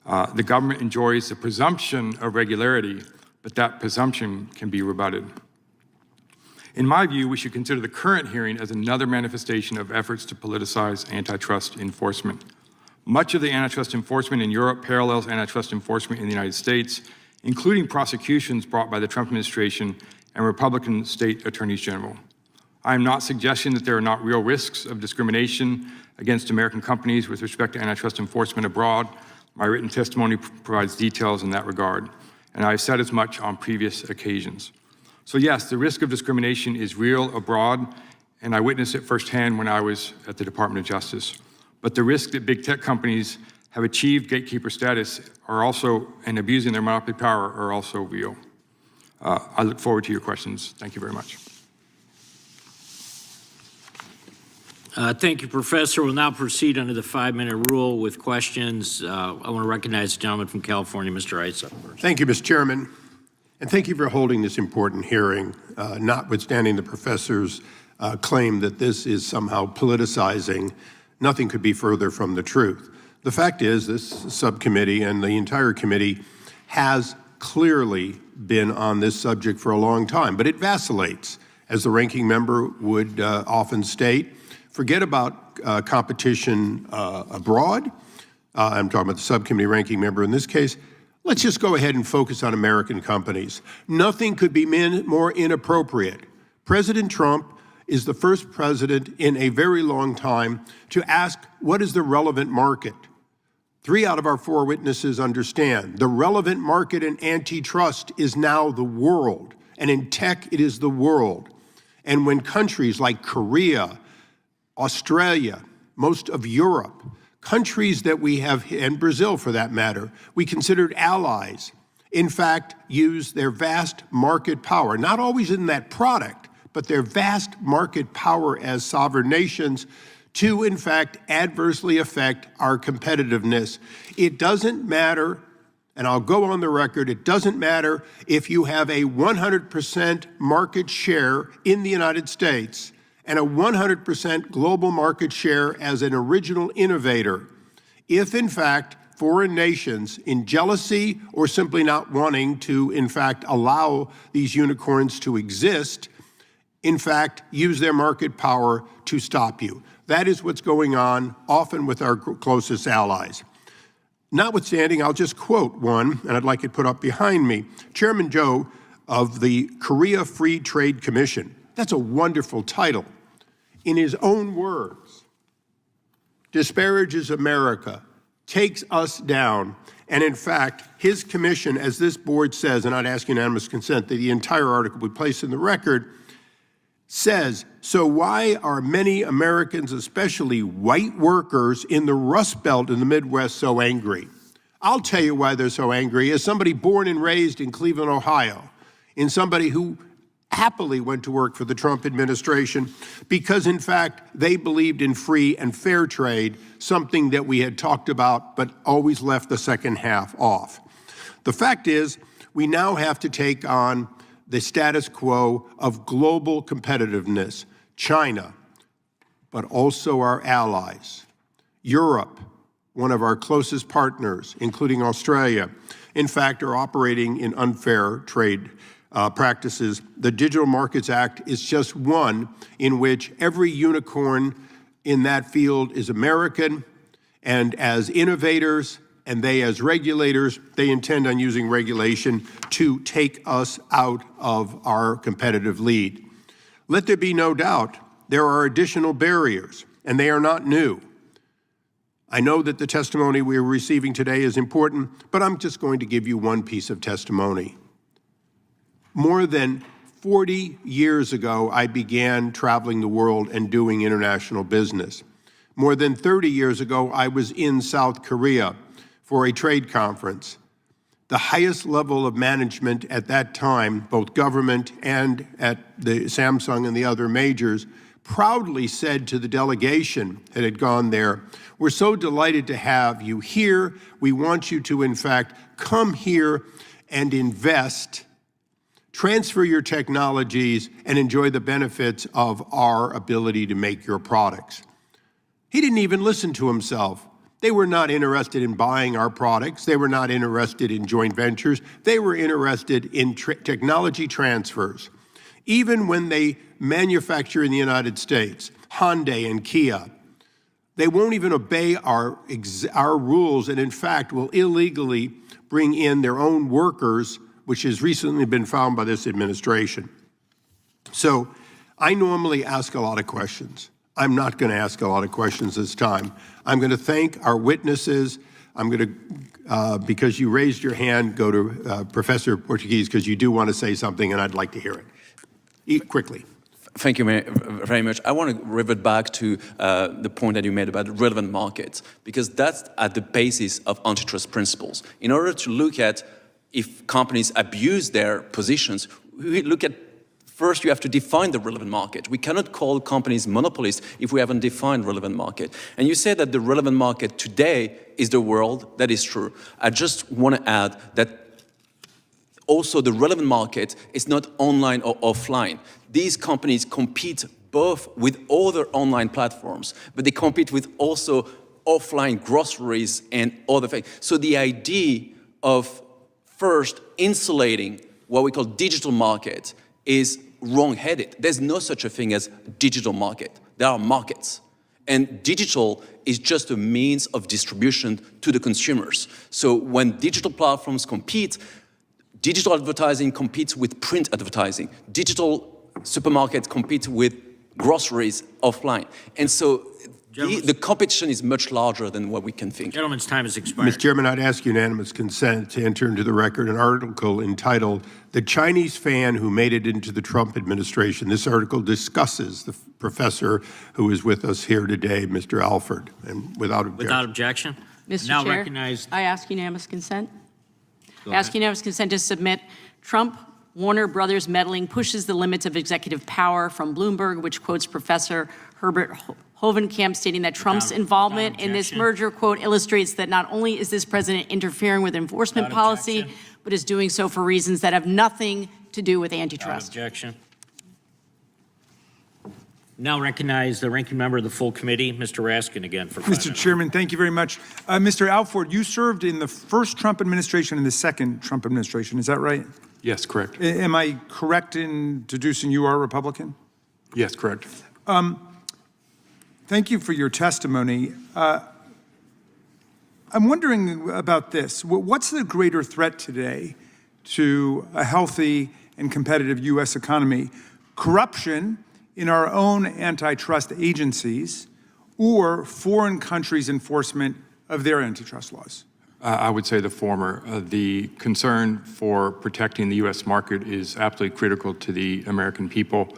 The government enjoys the presumption of regularity, but that presumption can be rebutted. In my view, we should consider the current hearing as another manifestation of efforts to politicize antitrust enforcement. Much of the antitrust enforcement in Europe parallels antitrust enforcement in the United States, including prosecutions brought by the Trump administration and Republican state attorneys general. I am not suggesting that there are not real risks of discrimination against American companies with respect to antitrust enforcement abroad. My written testimony provides details in that regard, and I've said as much on previous occasions. So yes, the risk of discrimination is real abroad, and I witnessed it firsthand when I was at the Department of Justice. But the risk that big tech companies have achieved gatekeeper status are also, and abusing their monopoly power, are also real. I look forward to your questions. Thank you very much. Thank you, Professor. We'll now proceed under the 5-minute rule with questions. I want to recognize the gentleman from California, Mr. Issa. Thank you, Mr. Chairman, and thank you for holding this important hearing, notwithstanding the professor's claim that this is somehow politicizing. Nothing could be further from the truth. The fact is this subcommittee and the entire committee has clearly been on this subject for a long time, but it vacillates, as the ranking member would often state. Forget about competition abroad. I'm talking about the subcommittee ranking member in this case. Let's just go ahead and focus on American companies. Nothing could be more inappropriate. President Trump is the first president in a very long time to ask, what is the relevant market? 3 out of our 4 witnesses understand the relevant market in antitrust is now the world, and in tech it is the world. And when countries like Korea, Australia, most of Europe, countries that we have, and Brazil for that matter, we considered allies, in fact, use their vast market power, not always in that product, but their vast market power as sovereign nations to, in fact, adversely affect our competitiveness. It doesn't matter, and I'll go on the record, it doesn't matter if you have a 100% market share in the United States and a 100% global market share as an original innovator. If, in fact, foreign nations, in jealousy or simply not wanting to, in fact, allow these unicorns to exist, in fact, use their market power to stop you. That is what's going on, often with our closest allies. Notwithstanding, I'll just quote one, and I'd like it put up behind me. Chairman Zhou of the Korea Free Trade Commission. That's a wonderful title. In his own words, disparages America, takes us down, and in fact, his commission, as this board says, and I'd ask unanimous consent that the entire article be placed in the record, says, so why are many Americans, especially white workers in the Rust Belt in the Midwest, so angry? I'll tell you why they're so angry. As somebody born and raised in Cleveland, Ohio, in somebody who happily went to work for the Trump administration because, in fact, they believed in free and fair trade, something that we had talked about but always left the second half off. The fact is, we now have to take on the status quo of global competitiveness. China, but also our allies. Europe, one of our closest partners, including Australia, in fact, are operating in unfair trade practices. The Digital Markets Act is just one in which every unicorn in that field is American, and as innovators, and they as regulators, they intend on using regulation to take us out of our competitive lead. Let there be no doubt, there are additional barriers, and they are not new. I know that the testimony we are receiving today is important, but I'm just going to give you one piece of testimony. More than 40 years ago, I began traveling the world and doing international business. More than 30 years ago, I was in South Korea for a trade conference. The highest level of management at that time, both government and at the Samsung and the other majors, proudly said to the delegation that had gone there, we're so delighted to have you here. We want you to, in fact, come here and invest, transfer your technologies, and enjoy the benefits of our ability to make your products. He didn't even listen to himself. They were not interested in buying our products. They were not interested in joint ventures. They were interested in technology transfers. Even when they manufacture in the United States, Hyundai and Kia, they won't even obey our rules, and in fact will illegally bring in their own workers, which has recently been found by this administration. So I normally ask a lot of questions. I'm not going to ask a lot of questions this time. I'm going to thank our witnesses. I'm going to, because you raised your hand, go to Professor Portuese, because you do want to say something, and I'd like to hear it. Quickly. Thank you very much. I want to revert back to the point that you made about relevant markets, because that's at the basis of antitrust principles. In order to look at if companies abuse their positions, we look at first, you have to define the relevant market. We cannot call companies monopolists if we haven't defined relevant market. And you said that the relevant market today is the world. That is true. I just want to add that also the relevant market is not online or offline. These companies compete both with other online platforms, but they compete with also offline groceries and other things. So the idea of First, insulating what we call digital market is wrong-headed. There's no such a thing as digital market. There are markets. And digital is just a means of distribution to the consumers. So when digital platforms compete, digital advertising competes with print advertising. Digital supermarkets compete with groceries offline. And so the competition is much larger than what we can think. Gentleman's time has expired. Mr. Chairman, I'd ask unanimous consent to enter into the record an article entitled "The Chinese Fan Who Made It Into the Trump Administration." This article discusses the professor who is with us here today, Mr. Alford, and without objection. Without objection? Mr. Now Chair, recognized. I ask unanimous consent. Go Ask ahead. unanimous consent to submit Trump Warner Brothers meddling pushes the limits of executive power from Bloomberg, which quotes Professor Herbert Hovenkamp stating that Trump's involvement in this objection. merger, quote, illustrates that not only is this president interfering with enforcement Without policy, objection. but is doing so for reasons that have nothing to do with Without antitrust. objection. Now recognize the ranking member of the full committee, Mr. Raskin, again for 5 Mr. minutes. Chairman, thank you very much. Mr. Alford, you served in the first Trump administration and the second Trump administration, is that right? Yes, correct. Am I correct in deducing you are a Republican? Yes, correct. Thank you for your testimony. I'm wondering about this. What's the greater threat today to a healthy and competitive U.S. economy? Corruption in our own antitrust agencies or foreign countries' enforcement of their antitrust laws? I would say the former. The concern for protecting the U.S. market is absolutely critical to the American people.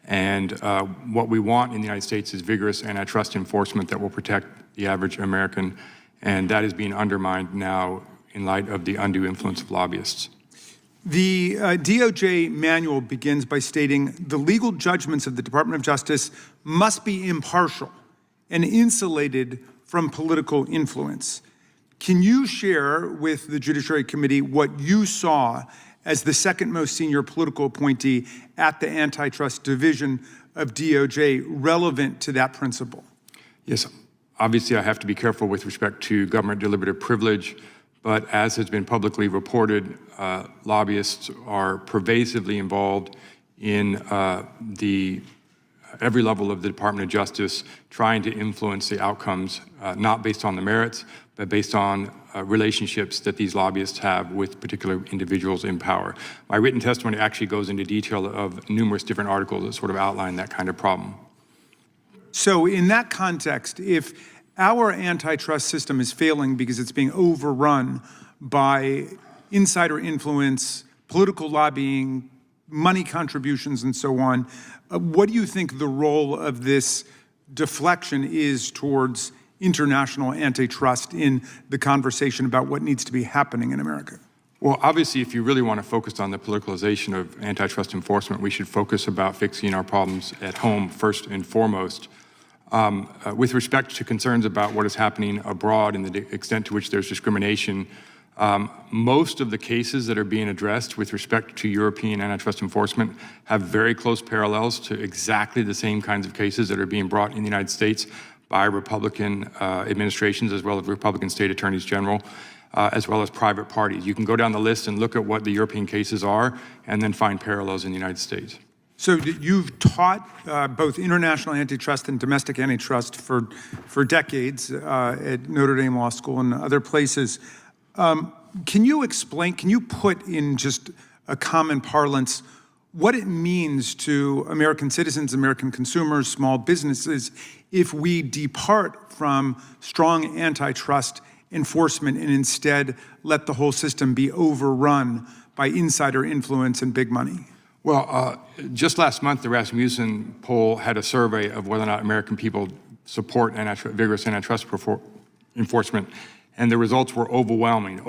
And what we want in the United States is vigorous antitrust enforcement that will protect the average American. And that is being undermined now in light of the undue influence of lobbyists. The DOJ manual begins by stating the legal judgments of the Department of Justice must be impartial and insulated from political influence. Can you share with the Judiciary Committee what you saw as the second most senior political appointee at the Antitrust Division of DOJ relevant to that principle? Yes, obviously I have to be careful with respect to government deliberative privilege, but as has been publicly reported, lobbyists are pervasively involved in every level of the Department of Justice, trying to influence the outcomes, not based on the merits, but based on relationships that these lobbyists have with particular individuals in power. My written testimony actually goes into detail of numerous different articles that sort of outline that kind of problem. So in that context, if our antitrust system is failing because it's being overrun by insider influence, political lobbying, money contributions, and so on, what do you think the role of this deflection is towards international antitrust in the conversation about what needs to be happening in America? Well, obviously, if you really want to focus on the politicalization of antitrust enforcement, we should focus about fixing our problems at home first and foremost. With respect to concerns about what is happening abroad and the extent to which there's discrimination, most of the cases that are being addressed with respect to European antitrust enforcement have very close parallels to exactly the same kinds of cases that are being brought in the United States by Republican administrations, as well as Republican state attorneys general, as well as private parties. You can go down the list and look at what the European cases are and then find parallels in the United States. So you've taught both international antitrust and domestic antitrust for decades at Notre Dame Law School and other places. Can you explain, can you put in just a common parlance what it means to American citizens, American consumers, small businesses, if we depart from strong antitrust enforcement and instead let the whole system be overrun by insider influence and big money? Well, just last month, the Rasmussen poll had a survey of whether or not American people support vigorous antitrust enforcement, and the results were overwhelming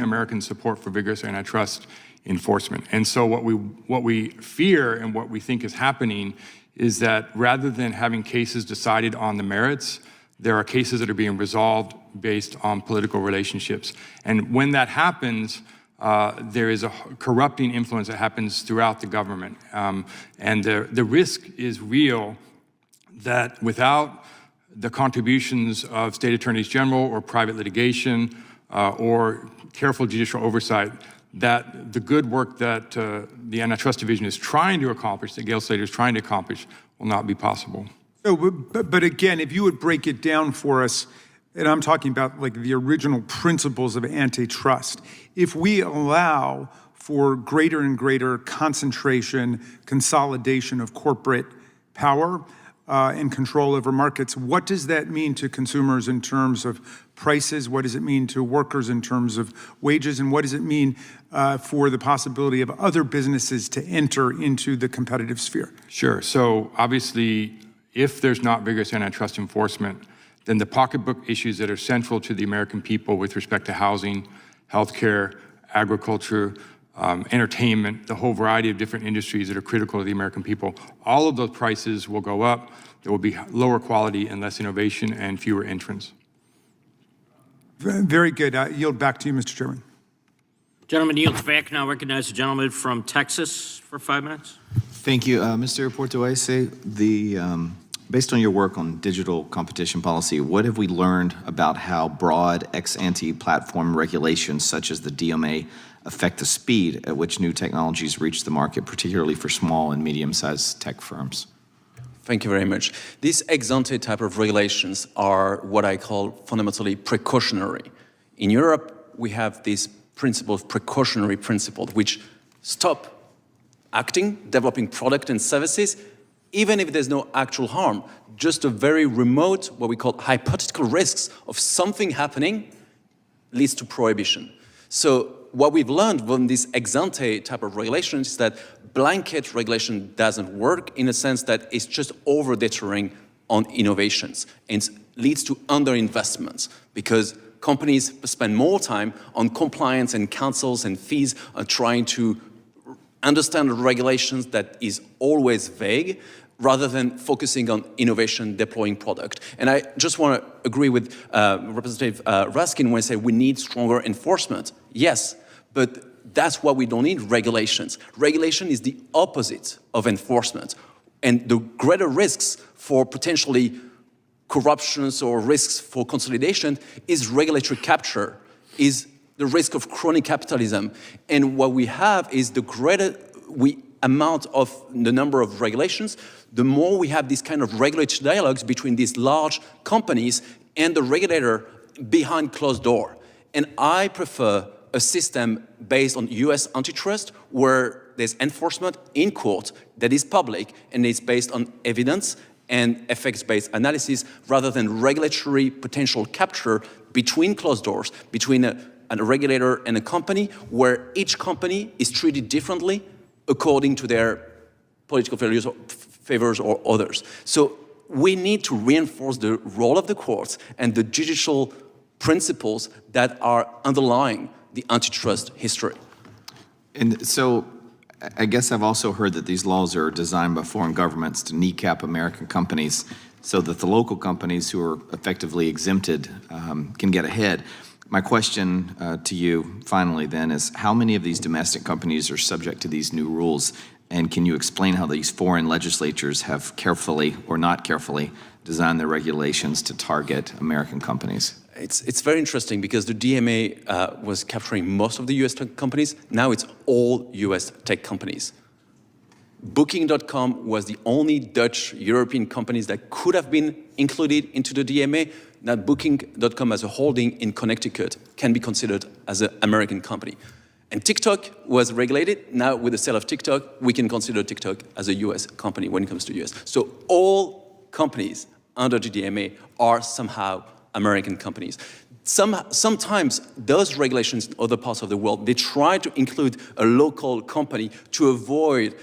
American support for vigorous antitrust enforcement. And so what we fear and what we think is happening is that rather than having cases decided on the merits, there are cases that are being resolved based on political relationships. And when that happens, there is a corrupting influence that happens throughout the government. And the risk is real that without the contributions of state attorneys general or private litigation or careful judicial oversight, that the good work that the Antitrust Division is trying to accomplish, that Gail Slater is trying to accomplish, will not be possible. So, but again, if you would break it down for us, and I'm talking about like the original principles of antitrust, if we allow for greater and greater concentration, consolidation of corporate power and control over markets, what does that mean to consumers in terms of prices? What does it mean to workers in terms of wages? And what does it mean for the possibility of other businesses to enter into the competitive sphere? Sure. So obviously, if there's not vigorous antitrust enforcement, then the pocketbook issues that are central to the American people with respect to housing, healthcare, agriculture, entertainment, the whole variety of different industries that are critical to the American people, all of those prices will go up. There will be lower quality and less innovation and fewer entrants. Very good. I yield back to you, Mr. Chairman. Gentleman yields back. Now recognize the gentleman from Texas for 5 minutes. Thank you. Mr. Portuese, based on your work on digital competition policy, what have we learned about how broad ex-ante platform regulations such as the DMA affect the speed at which new technologies reach the market, particularly for small and medium-sized tech firms? Thank you very much. These ex-ante type of regulations are what I call fundamentally precautionary. In Europe, we have this principle of precautionary principle, which stop acting, developing product and services, even if there's no actual harm, just a very remote, what we call hypothetical risks of something happening leads to prohibition. So what we've learned from this ex-ante type of regulations is that blanket regulation doesn't work in a sense that it's just over-deterring on innovations and leads to underinvestments because companies spend more time on compliance and councils and fees trying to understand the regulations that is always vague rather than focusing on innovation, deploying product. And I just want to agree with Representative Raskin when I say we need stronger enforcement. Yes, but that's why we don't need regulations. Regulation is the opposite of enforcement. And the greater risks for potentially corruptions or risks for consolidation is regulatory capture, is the risk of crony capitalism. And what we have is the greater amount of the number of regulations, the more we have this kind of regulatory dialogues between these large companies and the regulator behind closed door. And I prefer a system based on US antitrust where there's enforcement in court that is public and is based on evidence and effects-based analysis rather than regulatory potential capture between closed doors, between a regulator and a company where each company is treated differently according to their political favors or others. So we need to reinforce the role of the courts and the judicial principles that are underlying the antitrust history. And so I guess I've also heard that these laws are designed by foreign governments to kneecap American companies so that the local companies who are effectively exempted can get ahead. My question to you finally then is how many of these domestic companies are subject to these new rules? And can you explain how these foreign legislatures have carefully or not carefully designed their regulations to target American companies? It's very interesting because the DMA was capturing most of the US tech companies. Now it's all US tech companies. Booking.com was the only Dutch European companies that could have been included into the DMA. Now Booking.com as a holding in Connecticut can be considered as an American company. And TikTok was regulated. Now with the sale of TikTok, we can consider TikTok as a US company when it comes to US. So all companies under the DMA are somehow American companies. Sometimes those regulations in other parts of the world, they try to include a local company to avoid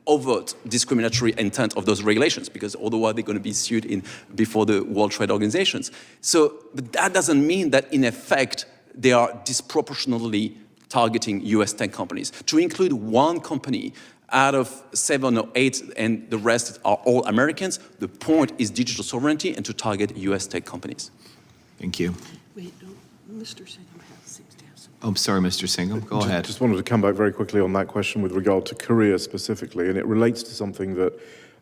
overt discriminatory intent of those regulations, because otherwise they're going to be sued before the World Trade Organizations. But that doesn't mean that in effect they are disproportionately targeting US tech companies. To include one company out of 7 or 8 and the rest are all Americans, the point is digital sovereignty and to target US tech companies. Thank you. Wait, no, Mr. Singham seems to have some. Oh, I'm sorry, Mr. Singham. Go ahead. Just wanted to come back very quickly on that question with regard to Korea specifically, and it relates to something that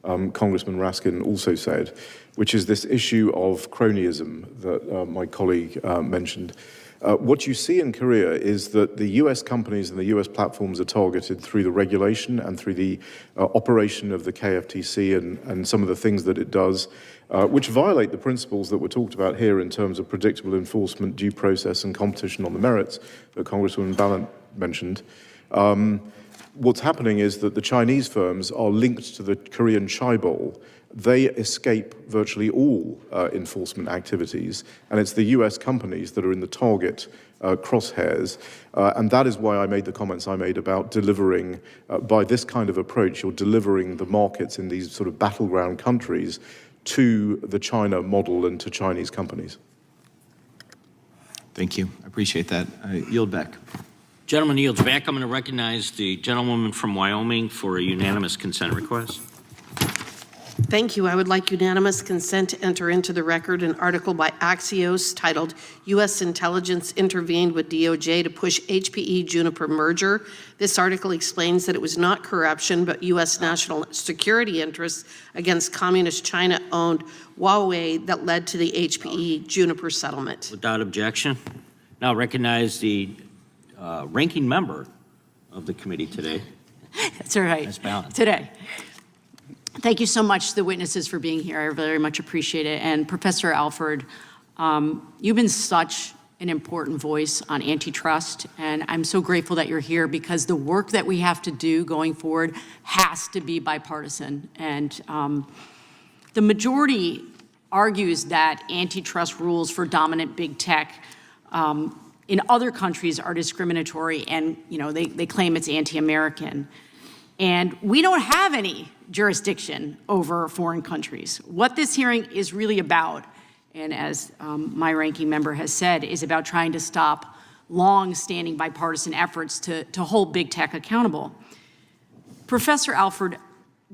Congressman Raskin also said, which is this issue of cronyism that my colleague mentioned. What you see in Korea is that the US companies and the US platforms are targeted through the regulation and through the operation of the KFTC and some of the things that it does, which violate the principles that were talked about here in terms of predictable enforcement, due process, and competition on the merits that Congresswoman Ballant mentioned. What's happening is that the Chinese firms are linked to the Korean chaebol. They escape virtually all enforcement activities, and it's the US companies that are in the target crosshairs. And that is why I made the comments I made about delivering, by this kind of approach, you're delivering the markets in these sort of battleground countries to the China model and to Chinese companies. Thank you. I appreciate that. I yield back. Gentleman yields back. I'm going to recognize the gentlewoman from Wyoming for a unanimous consent request. Thank you. I would like unanimous consent to enter into the record an article by Axios titled U.S. Intelligence Intervened with DOJ to Push HPE Juniper Merger. This article explains that it was not corruption, but U.S. national security interests against communist China-owned Huawei that led to the HPE Juniper settlement. Without objection. Now recognize the ranking member of the committee today. That's all right. Ms. Ballant. Today. Thank you so much to the witnesses for being here. I very much appreciate it. And Professor Alford, you've been such an important voice on antitrust, and I'm so grateful that you're here because the work that we have to do going forward has to be bipartisan. And the majority argues that antitrust rules for dominant big tech in other countries are discriminatory, and they claim it's anti-American. And we don't have any jurisdiction over foreign countries. What this hearing is really about, and as my ranking member has said, is about trying to stop long-standing bipartisan efforts to hold big tech accountable. Professor Alford,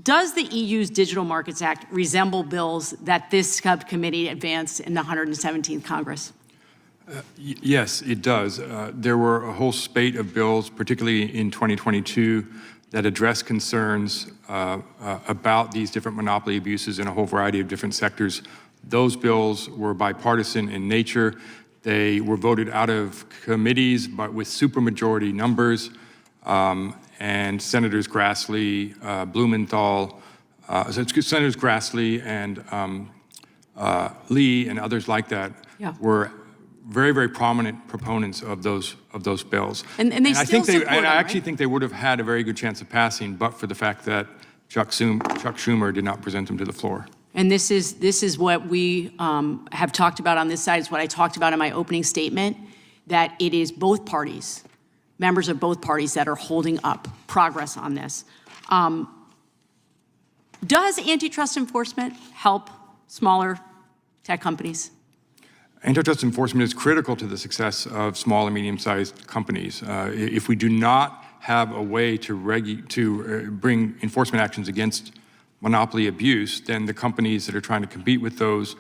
does the EU's Digital Markets Act resemble bills that this subcommittee advanced in the 117th Congress? Yes, it does. There were a whole spate of bills, particularly in 2022, that address concerns about these different monopoly abuses in a whole variety of different sectors. Those bills were bipartisan in nature. They were voted out of committees, but with supermajority numbers. And Senators Grassley, Blumenthal, Senators Grassley and Lee and others like that were very, very prominent proponents of those bills. And they still support them, I actually think they would have had a very good chance of passing, but for the fact that Chuck Schumer did not present them to the floor. And this is what we have talked about on this side. It's what I talked about in my opening statement, that it is both parties, members of both parties, that are holding up progress on this. Does antitrust enforcement help smaller tech companies? Antitrust enforcement is critical to the success of small and medium-sized companies. If we do not have a way to bring enforcement actions against monopoly abuse, then the companies that are trying to compete with those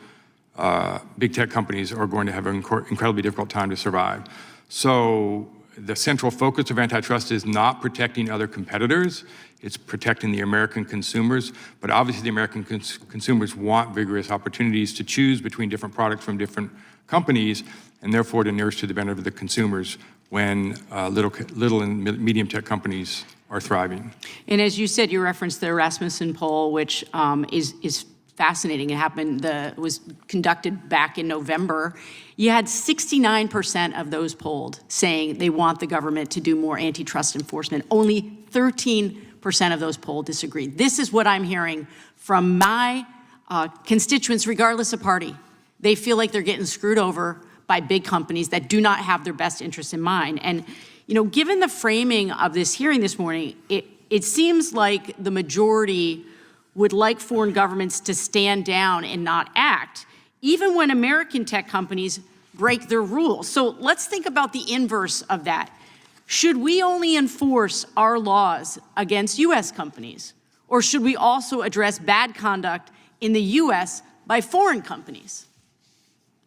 big tech companies are going to have an incredibly difficult time to survive. So the central focus of antitrust is not protecting other competitors, it's protecting the American consumers. But obviously the American consumers want vigorous opportunities to choose between different products from different companies, and therefore to nurse to the benefit of the consumers when little and medium tech companies are thriving. And as you said, you referenced the Rasmussen poll, which is fascinating. It was conducted back in November. You had 69% of those polled saying they want the government to do more antitrust enforcement. Only 13% of those polled disagreed. This is what I'm hearing from my constituents, regardless of party. They feel like they're getting screwed over by big companies that do not have their best interests in mind. And given the framing of this hearing this morning, it seems like the majority would like foreign governments to stand down and not act, even when American tech companies break their rules. So let's think about the inverse of that. Should we only enforce our laws against U.S. companies, or should we also address bad conduct in the U.S. by foreign companies?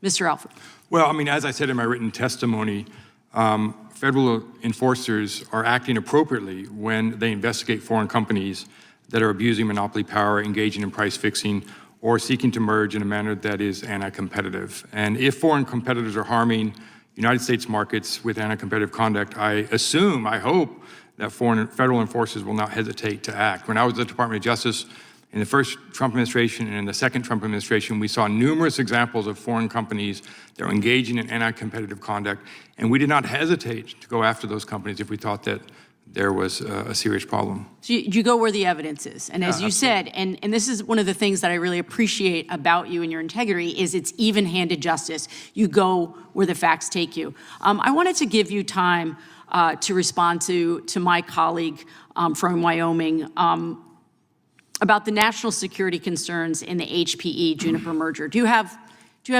Mr. Alford. Well, as I said in my written testimony, federal enforcers are acting appropriately when they investigate foreign companies that are abusing monopoly power, engaging in price fixing, or seeking to merge in a manner that is anti-competitive. And if foreign competitors are harming United States markets with anti-competitive conduct, I hope that foreign federal enforcers will not hesitate to act. When I was at the Department of Justice in the first Trump administration and in the second Trump administration, we saw numerous examples of foreign companies that were engaging in anti-competitive conduct, and we did not hesitate to go after those companies if we thought that there was a serious problem. So you go where the evidence is. And as you said, and this is one of the things that I really appreciate about you and your integrity, is it's even-handed justice. You go where the facts take you. I wanted to give you time to respond to my colleague from Wyoming about the national security concerns in the HPE-Juniper merger. Do you have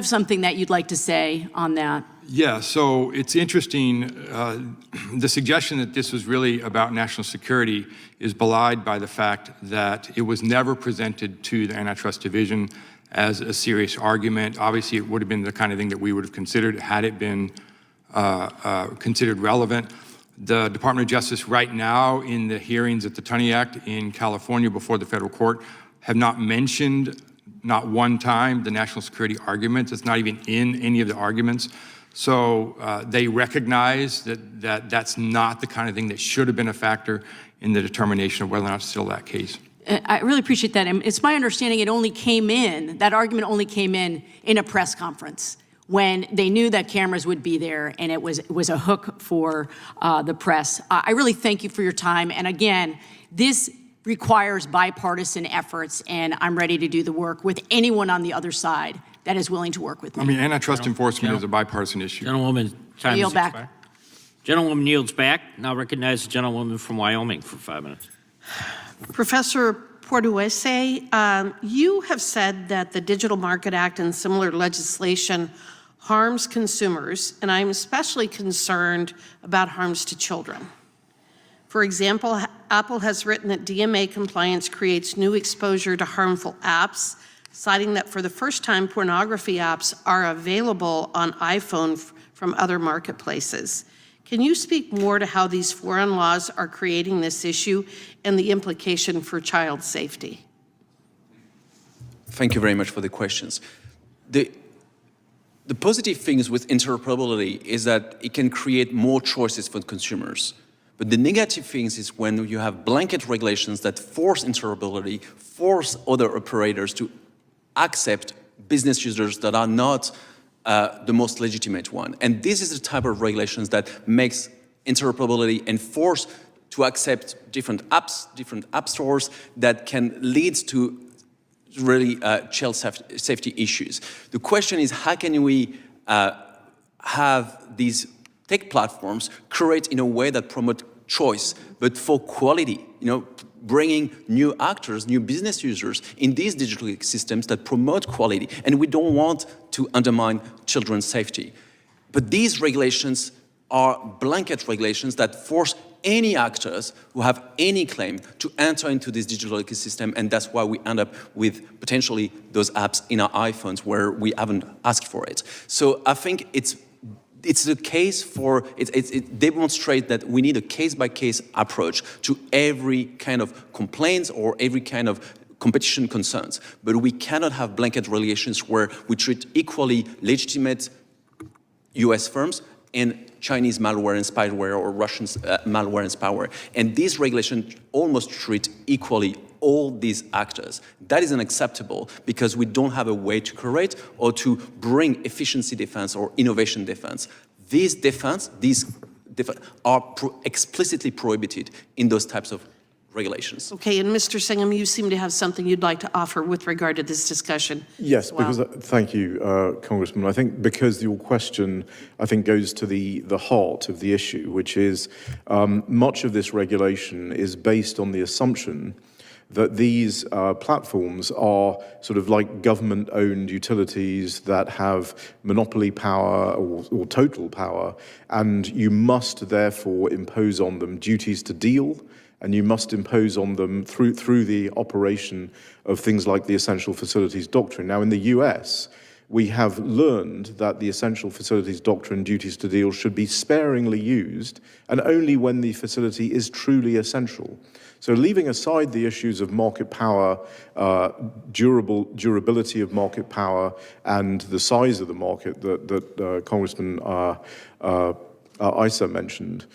something that you'd like to say on that? Yeah, so it's interesting. The suggestion that this was really about national security is belied by the fact that it was never presented to the Antitrust Division as a serious argument. Obviously, it would have been the kind of thing that we would have considered had it been considered relevant. The Department of Justice right now in the hearings at the Tunney Act in California before the federal court have not mentioned, not one time, the national security arguments. It's not even in any of the arguments. So they recognize that that's not the kind of thing that should have been a factor in the determination of whether or not it's still that case. I really appreciate that. And it's my understanding that argument only came in a press conference when they knew that cameras would be there and it was a hook for the press. I really thank you for your time. And again, this requires bipartisan efforts, and I'm ready to do the work with anyone on the other side that is willing to work with me. I mean, antitrust enforcement is a bipartisan issue. Gentlewoman, time Yield is back. expired. Gentlewoman yields back. Now recognize the gentlewoman from Wyoming for 5 minutes. Professor Portuese, you have said that the Digital Market Act and similar legislation harms consumers, and I'm especially concerned about harms to children. For example, Apple has written that DMA compliance creates new exposure to harmful apps, citing that for the first time, pornography apps are available on iPhone from other marketplaces. Can you speak more to how these foreign laws are creating this issue and the implication for child safety? Thank you very much for the questions. The positive things with interoperability is that it can create more choices for consumers. But the negative things is when you have blanket regulations that force interoperability, force other operators to accept business users that are not the most legitimate one. And this is the type of regulations that makes interoperability and force to accept different apps, different app stores that can lead to really child safety issues. The question is, how can we have these tech platforms curate in a way that promote choice, but for quality, bringing new actors, new business users in these digital systems that promote quality. And we don't want to undermine children's safety. But these regulations are blanket regulations that force any actors who have any claim to enter into this digital ecosystem, and that's why we end up with potentially those apps in our iPhones where we haven't asked for it. So I think it's a case for, it demonstrates that we need a case-by-case approach to every kind of complaints or every kind of competition concerns. But we cannot have blanket regulations where we treat equally legitimate US firms and Chinese malware and spyware or Russian malware and spyware. And these regulations almost treat equally all these actors. That is unacceptable because we don't have a way to curate or to bring efficiency defense or innovation defense. These defense are explicitly prohibited in those types of regulations. Okay, and Mr. Singham, you seem to have something you'd like to offer with regard to this discussion. Yes, as well. because thank you, Congressman. I think because your question, I think, goes to the heart of the issue, which is much of this regulation is based on the assumption that these platforms are sort of like government-owned utilities that have monopoly power or total power, and you must therefore impose on them duties to deal, and you must impose on them through the operation of things like the Essential Facilities Doctrine. Now, in the US, we have learned that the essential facilities doctrine, duties to deal, should be sparingly used and only when the facility is truly essential. So leaving aside the issues of market power, durability of market power, and the size of the market that Congressman Issa mentioned,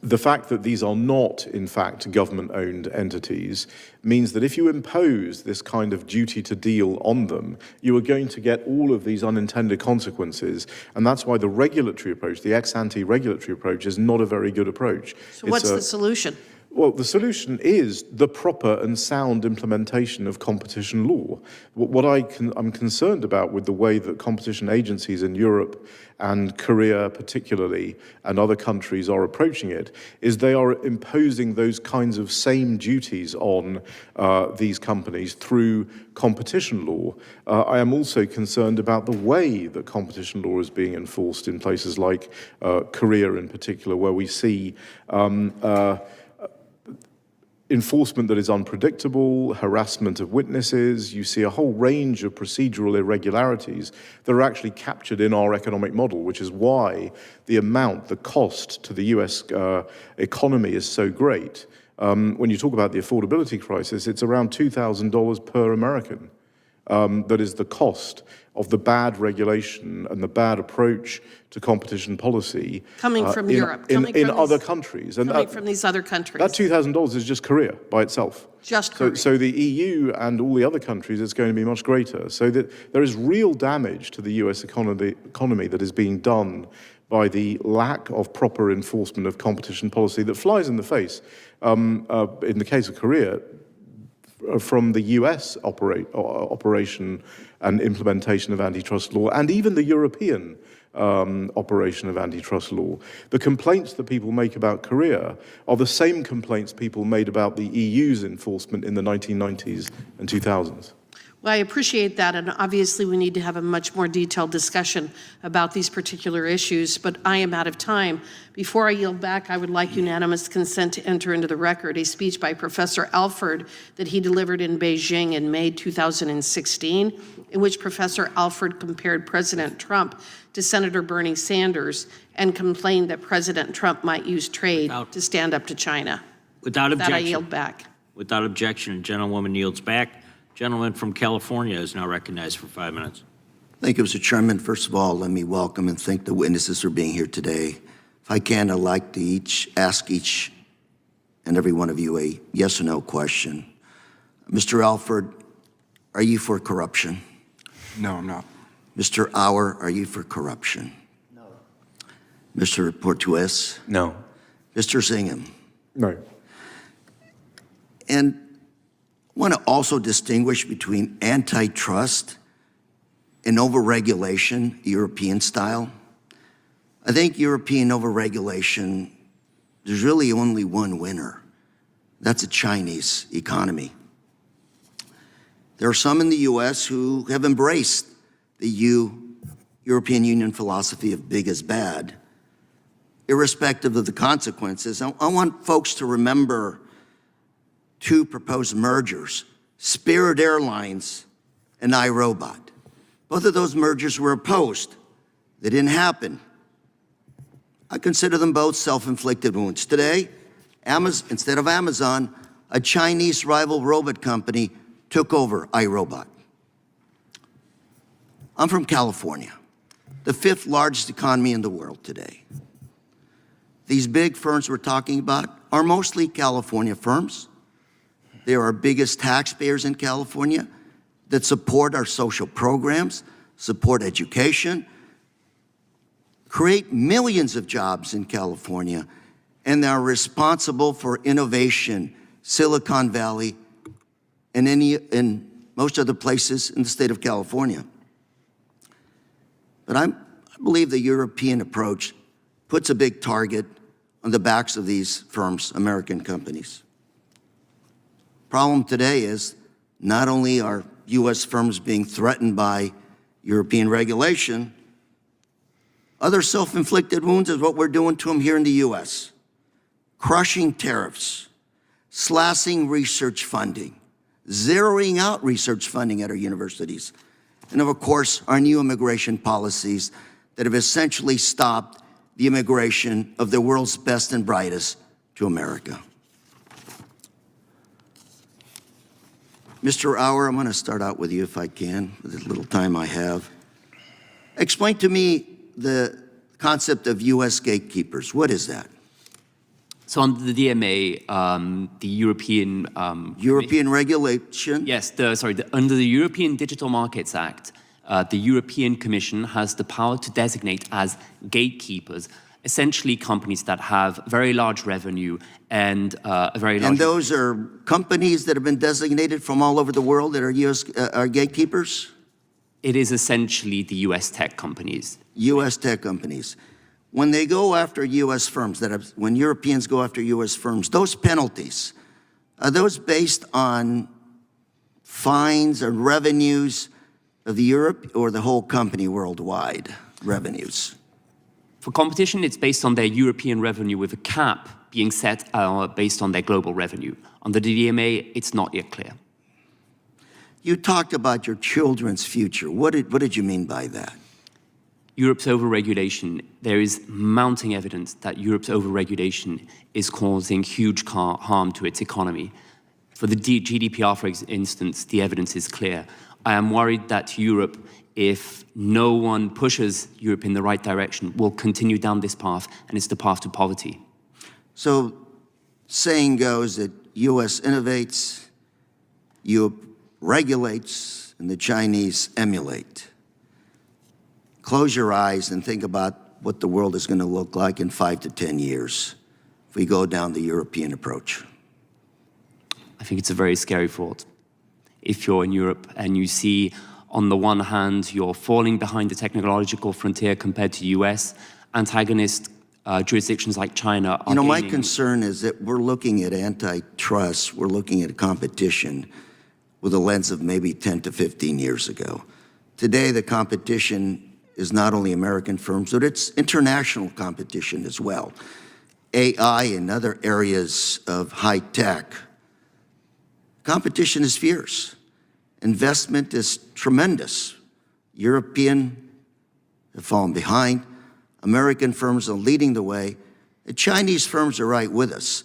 the fact that these are not, in fact, government-owned entities means that if you impose this kind of duty to deal on them, you are going to get all of these unintended consequences. And that's why the regulatory approach, the ex-ante regulatory approach, is not a very good approach. So what's the solution? Well, the solution is the proper and sound implementation of competition law. What I'm concerned about with the way that competition agencies in Europe and Korea particularly, and other countries are approaching it, is they are imposing those kinds of same duties on these companies through competition law. I am also concerned about the way that competition law is being enforced in places like Korea in particular, where we see enforcement that is unpredictable, harassment of witnesses. You see a whole range of procedural irregularities that are actually captured in our economic model, which is why the cost to the US economy is so great. When you talk about the affordability crisis, it's around $2,000 per American. That is the cost of the bad regulation and the bad approach to competition policy Coming from Europe. in other countries. And coming from these other countries. that $2,000 is just Korea by itself. Just Korea. So the EU and all the other countries, it's going to be much greater. So that there is real damage to the US economy that is being done by the lack of proper enforcement of competition policy that flies in the face. In the case of Korea, from the US operation and implementation of antitrust law, and even the European operation of antitrust law. The complaints that people make about Korea are the same complaints people made about the EU's enforcement in the 1990s and 2000s. Well, I appreciate that, and obviously we need to have a much more detailed discussion about these particular issues, but I am out of time. Before I yield back, I would like unanimous consent to enter into the record a speech by Professor Alford that he delivered in Beijing in May 2016, in which Professor Alford compared President Trump to Senator Bernie Sanders and complained that President Trump might use trade to stand up to China. Without With that, I objection. yield back. Without objection, gentlewoman yields back. Gentleman from California is now recognized for 5 minutes. Thank you, Mr. Chairman. First of all, let me welcome and thank the witnesses for being here today. If I can, I'd like to ask each and every one of you a yes or no question. Mr. Alford, are you for corruption? No, I'm not. Mr. Auer, are you for corruption? No. Mr. Portuese? No. Mr. Singham? No. And I want to also distinguish between antitrust and overregulation, European style. I think European overregulation, there's really only one winner. That's a Chinese economy. There are some in the US who have embraced the European Union philosophy of big is bad, irrespective of the consequences. I want folks to remember two proposed mergers, Spirit Airlines and iRobot. Both of those mergers were opposed. They didn't happen. I consider them both self-inflicted wounds. Today, instead of Amazon, a Chinese rival robot company took over iRobot. I'm from California, the 5th largest economy in the world today. These big firms we're talking about are mostly California firms. They are our biggest taxpayers in California that support our social programs, support education, create millions of jobs in California, and they are responsible for innovation, Silicon Valley, and most other places in the state of California. But I believe the European approach puts a big target on the backs of these firms, American companies. Problem today is not only are US firms being threatened by European regulation, other self-inflicted wounds is what we're doing to them here in the US. Crushing tariffs, slashing research funding, zeroing out research funding at our universities, And of course, our new immigration policies that have essentially stopped the immigration of the world's best and brightest to America. Mr. Auer, I'm going to start out with you if I can, with the little time I have. Explain to me the concept of U.S. gatekeepers. What is that? So under the DMA, the European... European regulation? Yes, under the European Digital Markets Act, the European Commission has the power to designate as gatekeepers essentially companies that have very large revenue and a very large... And those are companies that have been designated from all over the world that are U.S. Are gatekeepers? It is essentially the U.S. tech companies. U.S. tech companies. When they go after U.S. firms, when Europeans go after U.S. firms, those penalties, are those based on fines or revenues of Europe or the whole company worldwide revenues? For competition, it's based on their European revenue with a cap being set based on their global revenue. Under the DMA, it's not yet clear. You talked about your children's future. What did you mean by that? Europe's overregulation, there is mounting evidence that Europe's overregulation is causing huge harm to its economy. For the GDPR, for instance, the evidence is clear. I am worried that Europe, if no one pushes Europe in the right direction, will continue down this path, and it's the path to poverty. So, saying goes that U.S. innovates, Europe regulates, and the Chinese emulate. Close your eyes and think about what the world is going to look like in 5 to 10 years if we go down the European approach. I think it's a very scary thought. If you're in Europe and you see, on the one hand, you're falling behind the technological frontier compared to U.S., antagonist jurisdictions like China are my gaining... concern is that we're looking at antitrust, we're looking at competition with a lens of maybe 10 to 15 years ago. Today, the competition is not only American firms, but it's international competition as well. AI and other areas of high tech. Competition is fierce. Investment is tremendous. European have fallen behind. American firms are leading the way. The Chinese firms are right with us.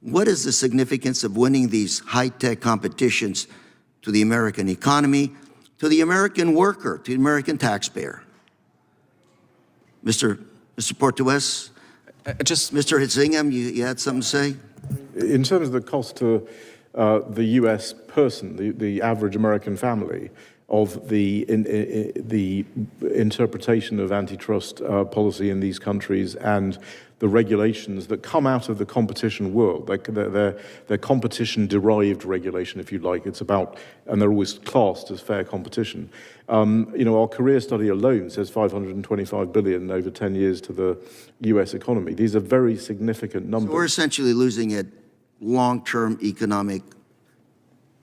What is the significance of winning these high-tech competitions to the American economy, to the American worker, to the American taxpayer? Mr. Portuese? Mr. Singham, you had something to say? In terms of the cost to the U.S. person, the average American family, of the interpretation of antitrust policy in these countries and the regulations that come out of the competition world. They're competition-derived regulation, if you like. It's about, and they're always classed as fair competition. Our career study alone says $525 billion over 10 years to the U.S. economy. These are very significant numbers. So we're essentially losing a long-term economic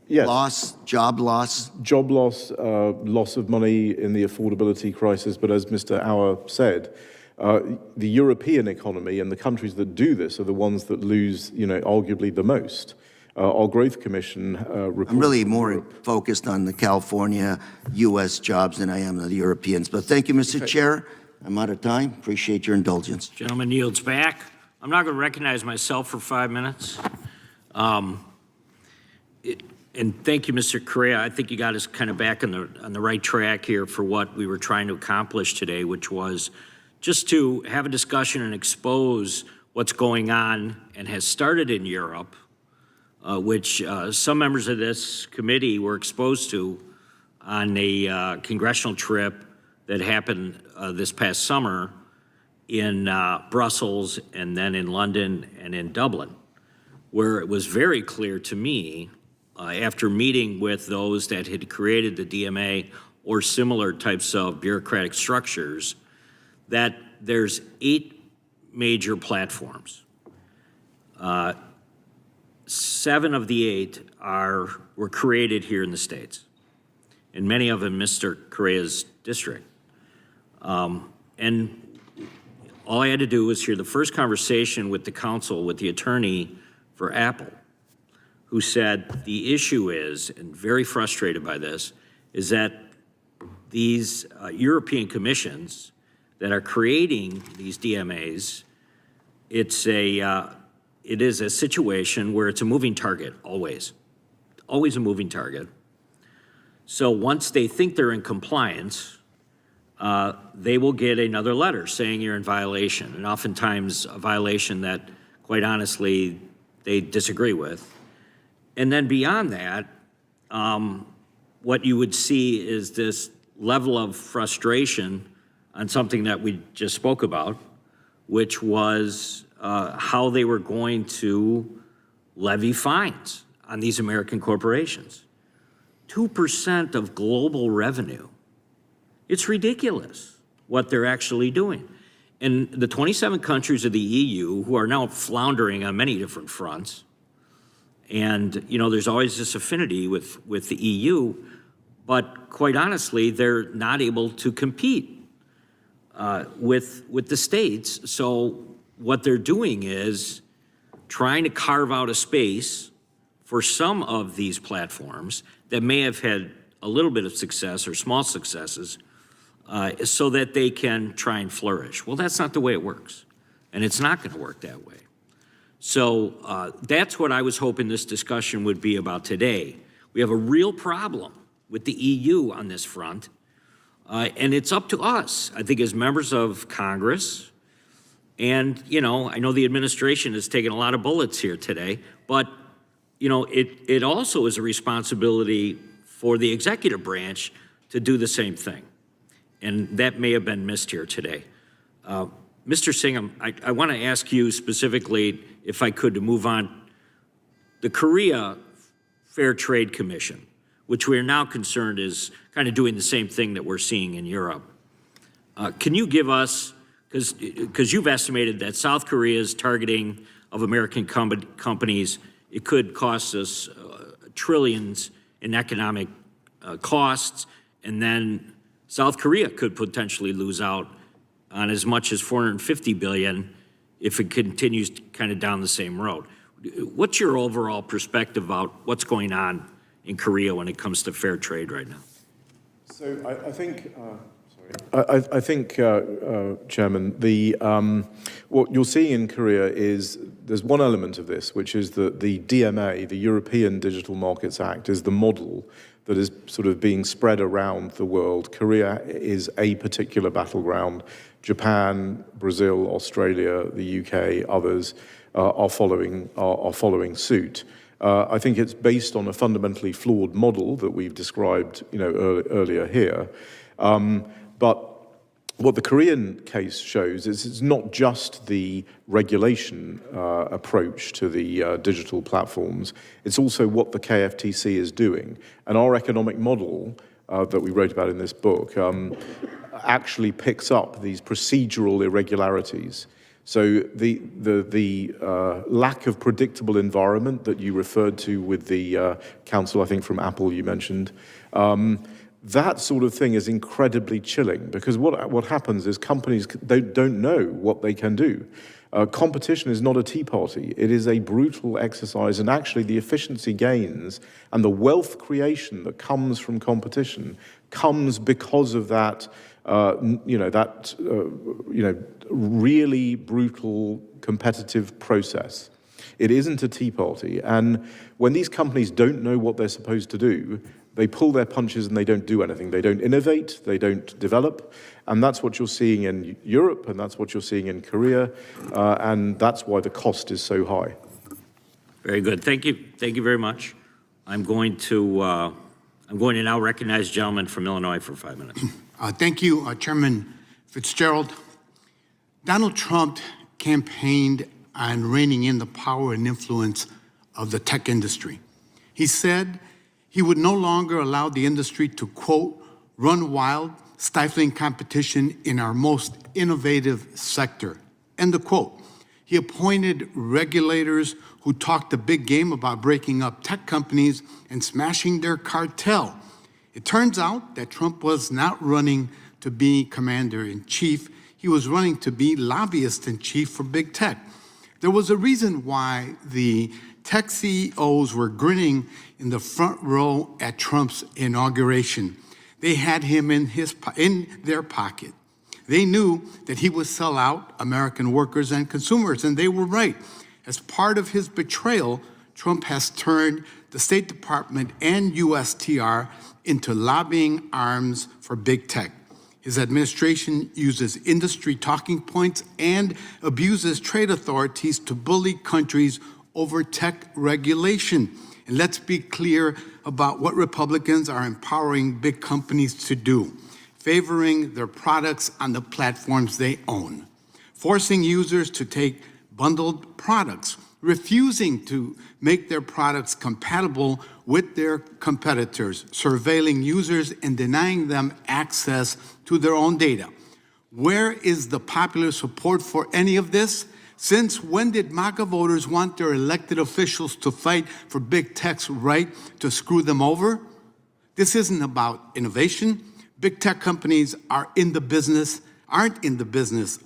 loss, job loss? Job loss, loss of money in the affordability crisis, but as Mr. Auer said, the European economy and the countries that do this are the ones that lose, arguably the most. Our Growth Commission report... I'm really more focused on the California, U.S. jobs than I am on the Europeans. But thank you, Mr. Chair. I'm out of time. Appreciate your indulgence. Gentleman yields back. I'm not going to recognize myself for 5 minutes. And thank you, Mr. Correa. I think you got us kind of back on the right track here for what we were trying to accomplish today, which was just to have a discussion and expose what's going on and has started in Europe, which some members of this committee were exposed to on a congressional trip that happened this past summer in Brussels and then in London and in Dublin, where it was very clear to me after meeting with those that had created the DMA or similar types of bureaucratic structures, that there's 8 major platforms. 7 of the 8 were created here in the States, and many of them Mr. Correa's district. And all I had to do was hear the first conversation with the counsel, with the attorney for Apple, who said the issue is, and very frustrated by this, is that these European commissions that are creating these DMAs, it is a situation where it's a moving target, always a moving target. So once they think they're in compliance, they will get another letter saying you're in violation, and oftentimes a violation that, quite honestly, they disagree with. And then beyond that, what you would see is this level of frustration on something that we just spoke about, which was how they were going to levy fines on these American corporations. 2% of global revenue. It's ridiculous what they're actually doing. And the 27 countries of the EU, who are now floundering on many different fronts, and you know, there's always this affinity with the EU, but quite honestly, they're not able to compete with the states. So what they're doing is trying to carve out a space for some of these platforms that may have had a little bit of success or small successes so that they can try and flourish. Well, that's not the way it works, and it's not going to work that way. So that's what I was hoping this discussion would be about today. We have a real problem with the EU on this front, and it's up to us, I think, as members of Congress. And, you know, I know the administration has taken a lot of bullets here today, but, you know, it also is a responsibility for the executive branch to do the same thing. And that may have been missed here today. Mr. Singham, I want to ask you specifically, if I could, to move on. The Korea Fair Trade Commission, which we are now concerned is kind of doing the same thing that we're seeing in Europe. Can you give us, because you've estimated that South Korea's targeting of American companies, it could cost us trillions in economic costs, and then South Korea could potentially lose out on as much as $450 billion if it continues kind of down the same road. What's your overall perspective about what's going on in Korea when it comes to fair trade right now? So I think, Chairman, what you're seeing in Korea is there's one element of this, which is that the DMA, the European Digital Markets Act, is the model that is sort of being spread around the world. Korea is a particular battleground. Japan, Brazil, Australia, the UK, others are following suit. I think it's based on a fundamentally flawed model that we've described, you know, earlier here. But what the Korean case shows is it's not just the regulation approach to the digital platforms, it's also what the KFTC is doing. And our economic model that we wrote about in this book actually picks up these procedural irregularities. So the lack of predictable environment that you referred to with the counsel, I think from Apple you mentioned, that sort of thing is incredibly chilling, because what happens is companies don't know what they can do. Competition is not a tea party. It is a brutal exercise, and actually the efficiency gains and the wealth creation that comes from competition comes because of that, really brutal competitive process. It isn't a tea party, and when these companies don't know what they're supposed to do, they pull their punches and they don't do anything. They don't innovate, they don't develop, and that's what you're seeing in Europe, and that's what you're seeing in Korea, and that's why the cost is so high. Very good. Thank you very much. I'm going to now recognize the gentleman from Illinois for 5 minutes. Thank you, Chairman Fitzgerald. Donald Trump campaigned on reining in the power and influence of the tech industry. He said he would no longer allow the industry to, quote, run wild, stifling competition in our most innovative sector, end of quote. He appointed regulators who talked a big game about breaking up tech companies and smashing their cartel. It turns out that Trump was not running to be commander-in-chief. He was running to be lobbyist-in-chief for big tech. There was a reason why the tech CEOs were grinning in the front row at Trump's inauguration. They had him in their pocket. They knew that he would sell out American workers and consumers, and they were right. As part of his betrayal, Trump has turned the State Department and USTR into lobbying arms for big tech. His administration uses industry talking points and abuses trade authorities to bully countries over tech regulation. And let's be clear about what Republicans are empowering big companies to do: favoring their products on the platforms they own, forcing users to take bundled products, refusing to make their products compatible with their competitors, surveilling users and denying them access to their own data. Where is the popular support for any of this? Since when did MAGA voters want their elected officials to fight for big tech's right to screw them over? This isn't about innovation. Big tech companies aren't in the business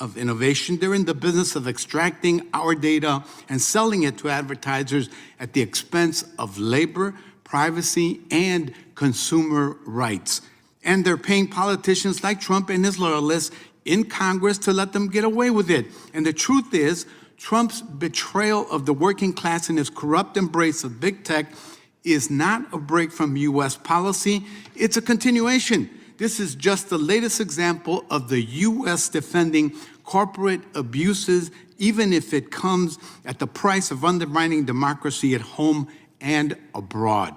of innovation. They're in the business of extracting our data and selling it to advertisers at the expense of labor, privacy, and consumer rights. And they're paying politicians like Trump and his loyalists in Congress to let them get away with it. And the truth is, Trump's betrayal of the working class and his corrupt embrace of big tech is not a break from U.S. policy. It's a continuation. This is just the latest example of the U.S. defending corporate abuses, even if it comes at the price of undermining democracy at home and abroad.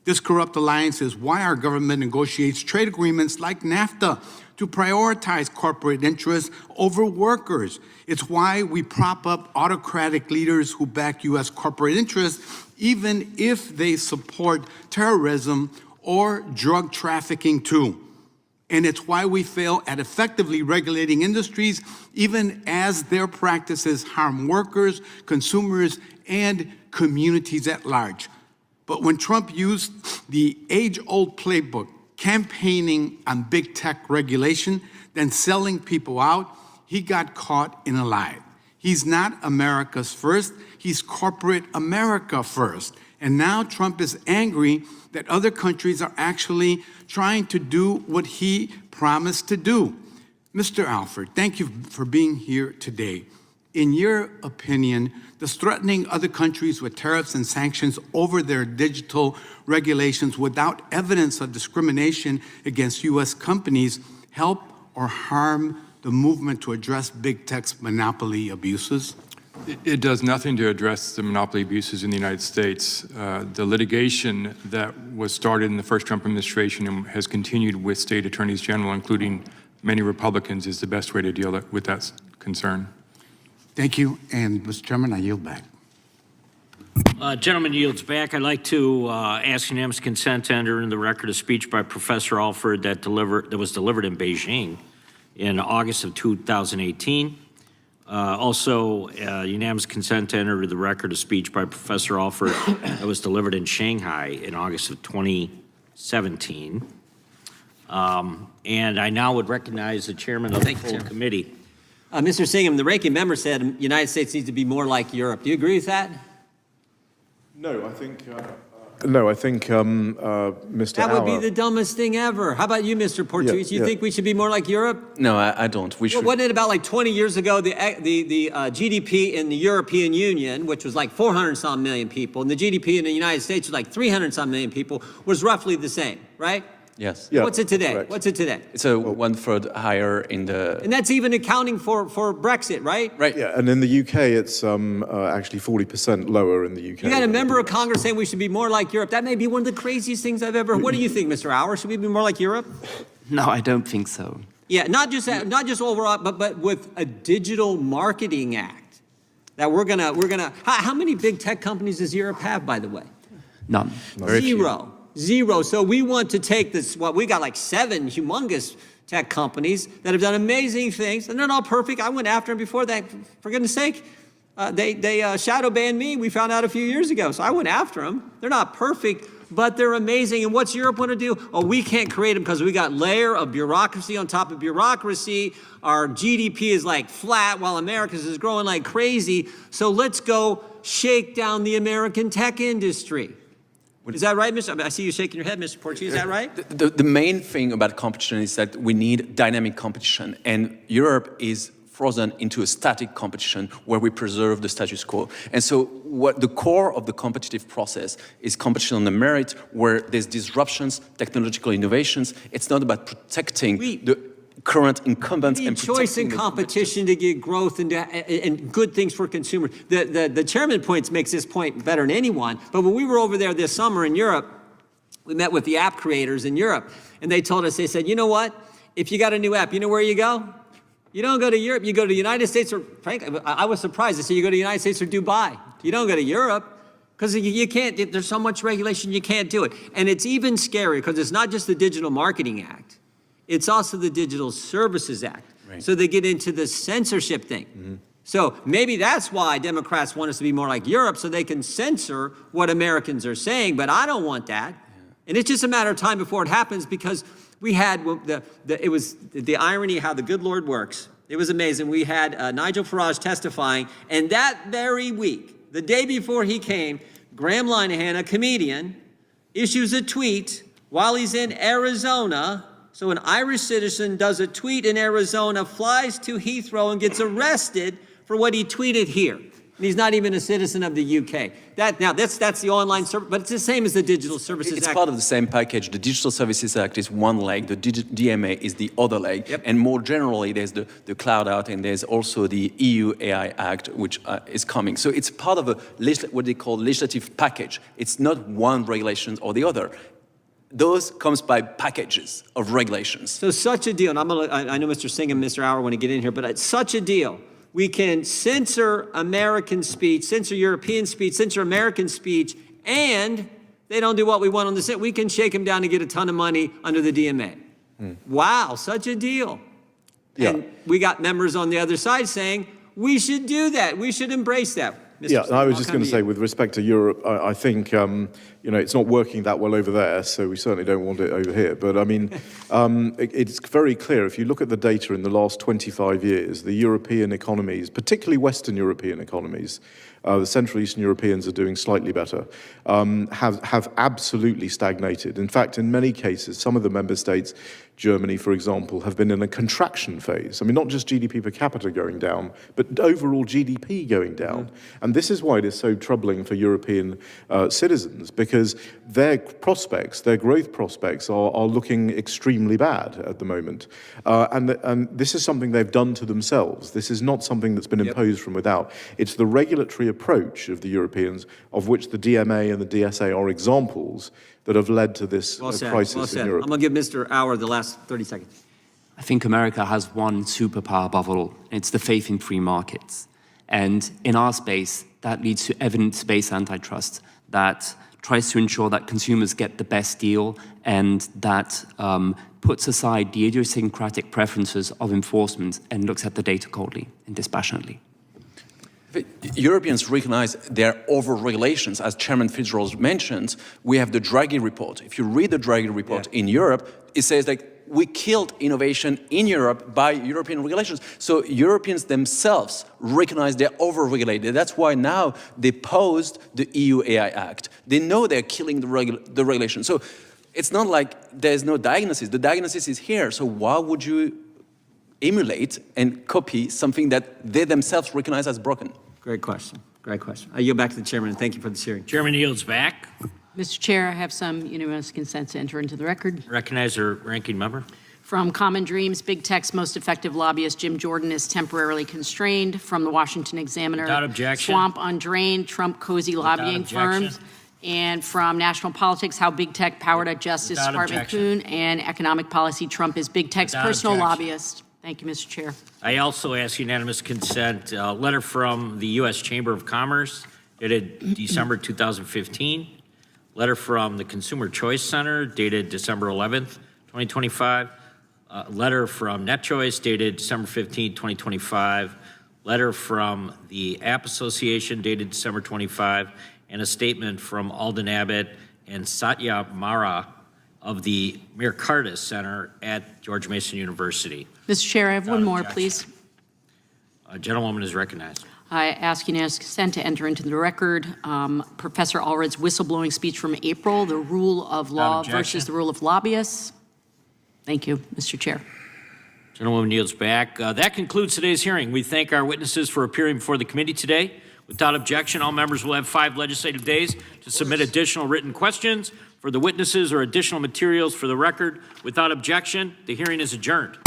This corrupt alliance is why our government negotiates trade agreements like NAFTA to prioritize corporate interests over workers. It's why we prop up autocratic leaders who back U.S. corporate interests, even if they support terrorism or drug trafficking too. And it's why we fail at effectively regulating industries, even as their practices harm workers, consumers, and communities at large. But when Trump used the age-old playbook, campaigning on big tech regulation, then selling people out, he got caught in a lie. He's not America's first, he's corporate America first. And now Trump is angry that other countries are actually trying to do what he promised to do. Mr. Alford, thank you for being here today. In your opinion, does threatening other countries with tariffs and sanctions over their digital regulations without evidence of discrimination against U.S. companies help or harm the movement to address big tech's monopoly abuses? It does nothing to address the monopoly abuses in the United States. The litigation that was started in the first Trump administration and has continued with state attorneys general, including many Republicans, is the best way to deal with that concern. Thank you. And, Mr. Chairman, I yield back. Gentleman yields back. I'd like to ask unanimous consent to enter into the record a speech by Professor Alford that was delivered in Beijing in August of 2018. Also, unanimous consent to enter into the record a speech by Professor Alford that was delivered in Shanghai in August of 2017. And I now would recognize the chairman of the full committee. Mr. Singham, the ranking member said the United States needs to be more like Europe. Do you agree with that? No, I think Mr. That would be the dumbest thing ever. How about you, Mr. Portuese? You think we should be more like Europe? No, I don't. We should. Wasn't it about like 20 years ago, the GDP in the European Union, which was like 400-some million people, and the GDP in the United States was like 300-some million people, was roughly the same, right? Yes. Yeah, What's it today? correct. What's it today? It's a 1/3 higher in the... And that's even accounting for Brexit, right? Right. Yeah, and in the UK, it's actually 40% lower in the UK. You got a member of Congress saying we should be more like Europe. That may be one of the craziest things I've ever heard. What do you think, Mr. Auer? Should we be more like Europe? No, I don't think so. Yeah, not just overall, but with a digital marketing act that we're gonna. How many big tech companies does Europe have, by the way? None. Zero. So we want to take this. Well, we got like 7 humongous tech companies that have done amazing things, and they're not perfect. I went after them before that. For goodness sake, they shadow banned me. We found out a few years ago, so I went after them. They're not perfect, but they're amazing. And what's Europe want to do? Oh, we can't create them because we got layer of bureaucracy on top of bureaucracy. Our GDP is like flat while America's is growing like crazy. So let's go shake down the American tech industry. Is that right, Mr.? I see you shaking your head, Mr. Portuese. Is that right? The main thing about competition is that we need dynamic competition, and Europe is frozen into a static competition where we preserve the status quo. And so what the core of the competitive process is competition on the merit, where there's disruptions, technological innovations. It's not about protecting the current incumbents and protecting choice and competition to get growth and good things for consumers. The chairman makes this point better than anyone, but when we were over there this summer in Europe, we met with the app creators in Europe, and they told us, they said, you know what? If you got a new app, you know where you go? You don't go to Europe, you go to the United States, or frankly, I was surprised. They say you go to the United States or Dubai. You don't go to Europe, because you can't, there's so much regulation, you can't do it. And it's even scarier, because it's not just the Digital Marketing Act, it's also the Digital Services Act. Right. So they get into the censorship thing. Mm-hmm. So maybe that's why Democrats want us to be more like Europe, so they can censor what Americans are saying, but I don't want that. Yeah. And it's just a matter of time before it happens, because we had it was the irony how the good Lord works. It was amazing. We had Nigel Farage testifying, and that very week, the day before he came, Graham Linehan, a comedian, issues a tweet while he's in Arizona. So an Irish citizen does a tweet in Arizona, flies to Heathrow, and gets arrested for what he tweeted here. And he's not even a citizen of the UK. That's the online service, but it's the same as the Digital Services Act. It's part of the same package. The Digital Services Act is one leg, the DMA is the other leg, yep. And more generally, there's the Cloud Act, and there's also the EU AI Act, which is coming. So it's part of what they call legislative package. It's not one regulation or the other. Those comes by packages of regulations. So such a deal, and I know Mr. Singham and Mr. Auer want to get in here, but it's such a deal. We can censor American speech, censor European speech, censor American speech, and they don't do what we want on the set. We can shake them down and get a ton of money under the DMA. Wow, such a deal. Yeah. And we got members on the other side saying, we should do that. We should embrace that. Mr. Yeah, Singham, I was just going to say, with respect to Europe, I think, it's not working that well over there, so we certainly don't want it over here. But I mean, it's very clear, if you look at the data in the last 25 years, the European economies, particularly Western European economies, the Central Eastern Europeans are doing slightly better, have absolutely stagnated. In fact, in many cases, some of the member states, Germany, for example, have been in a contraction phase. I mean, not just GDP per capita going down, but overall GDP going down. And this is why it is so troubling for European citizens, because their prospects, their growth prospects are looking extremely bad at the moment. And this is something they've done to themselves. This is not something that's been imposed from without. It's the regulatory approach of the Europeans, of which the DMA and the DSA are examples, that have led to this crisis in Europe. I'm going to give Mr. Auer the last 30 seconds. I think America has one superpower above all. It's the faith in free markets. And in our space, that leads to evidence-based antitrust that tries to ensure that consumers get the best deal and that puts aside the idiosyncratic preferences of enforcement and looks at the data coldly and dispassionately. Europeans recognize their over-regulations. As Chairman Fitzgerald mentioned, we have the Draghi report. If you read the Draghi report in Europe, it says that we killed innovation in Europe by European regulations. So Europeans themselves recognize they're over-regulated. That's why now they posed the EU AI Act. They know they're killing the regulation. So it's not like there's no diagnosis. The diagnosis is here. So why would you emulate and copy something that they themselves recognize as broken? Great question. Great question. I yield back to the chairman, and thank you for this hearing. Chairman yields back. Mr. Chair, I have some unanimous consent to enter into the record. Recognize our ranking member. From Common Dreams, Big Tech's most effective lobbyist, Jim Jordan, is temporarily constrained. From the Washington Examiner, without objection. Swamp undrained, Trump cozy lobbying firms. And from National Politics, How Big Tech Powered at Justice Without Department objection. Kuhn, and Economic Policy, Trump is Big Tech's Without personal objection. lobbyist. Thank you, Mr. Chair. I also ask unanimous consent, a letter from the U.S. Chamber of Commerce dated December 2015, letter from the Consumer Choice Center dated December 11th, 2025, letter from NetChoice dated December 15th, 2025, letter from the App Association dated December 25, and a statement from Alden Abbott and Satya Mara of the Mercatus Center at George Mason University. Mr. Chair, I have one more, please. A gentlewoman is recognized. I ask unanimous consent to enter into the record Professor Allred's whistleblowing speech from April, the rule of law versus the rule of lobbyists. Thank you, Mr. Chair. Gentlewoman yields back. That concludes today's hearing. We thank our witnesses for appearing before the committee today. Without objection, all members will have 5 legislative days to submit additional written questions for the witnesses or additional materials for the record. Without objection, the hearing is adjourned.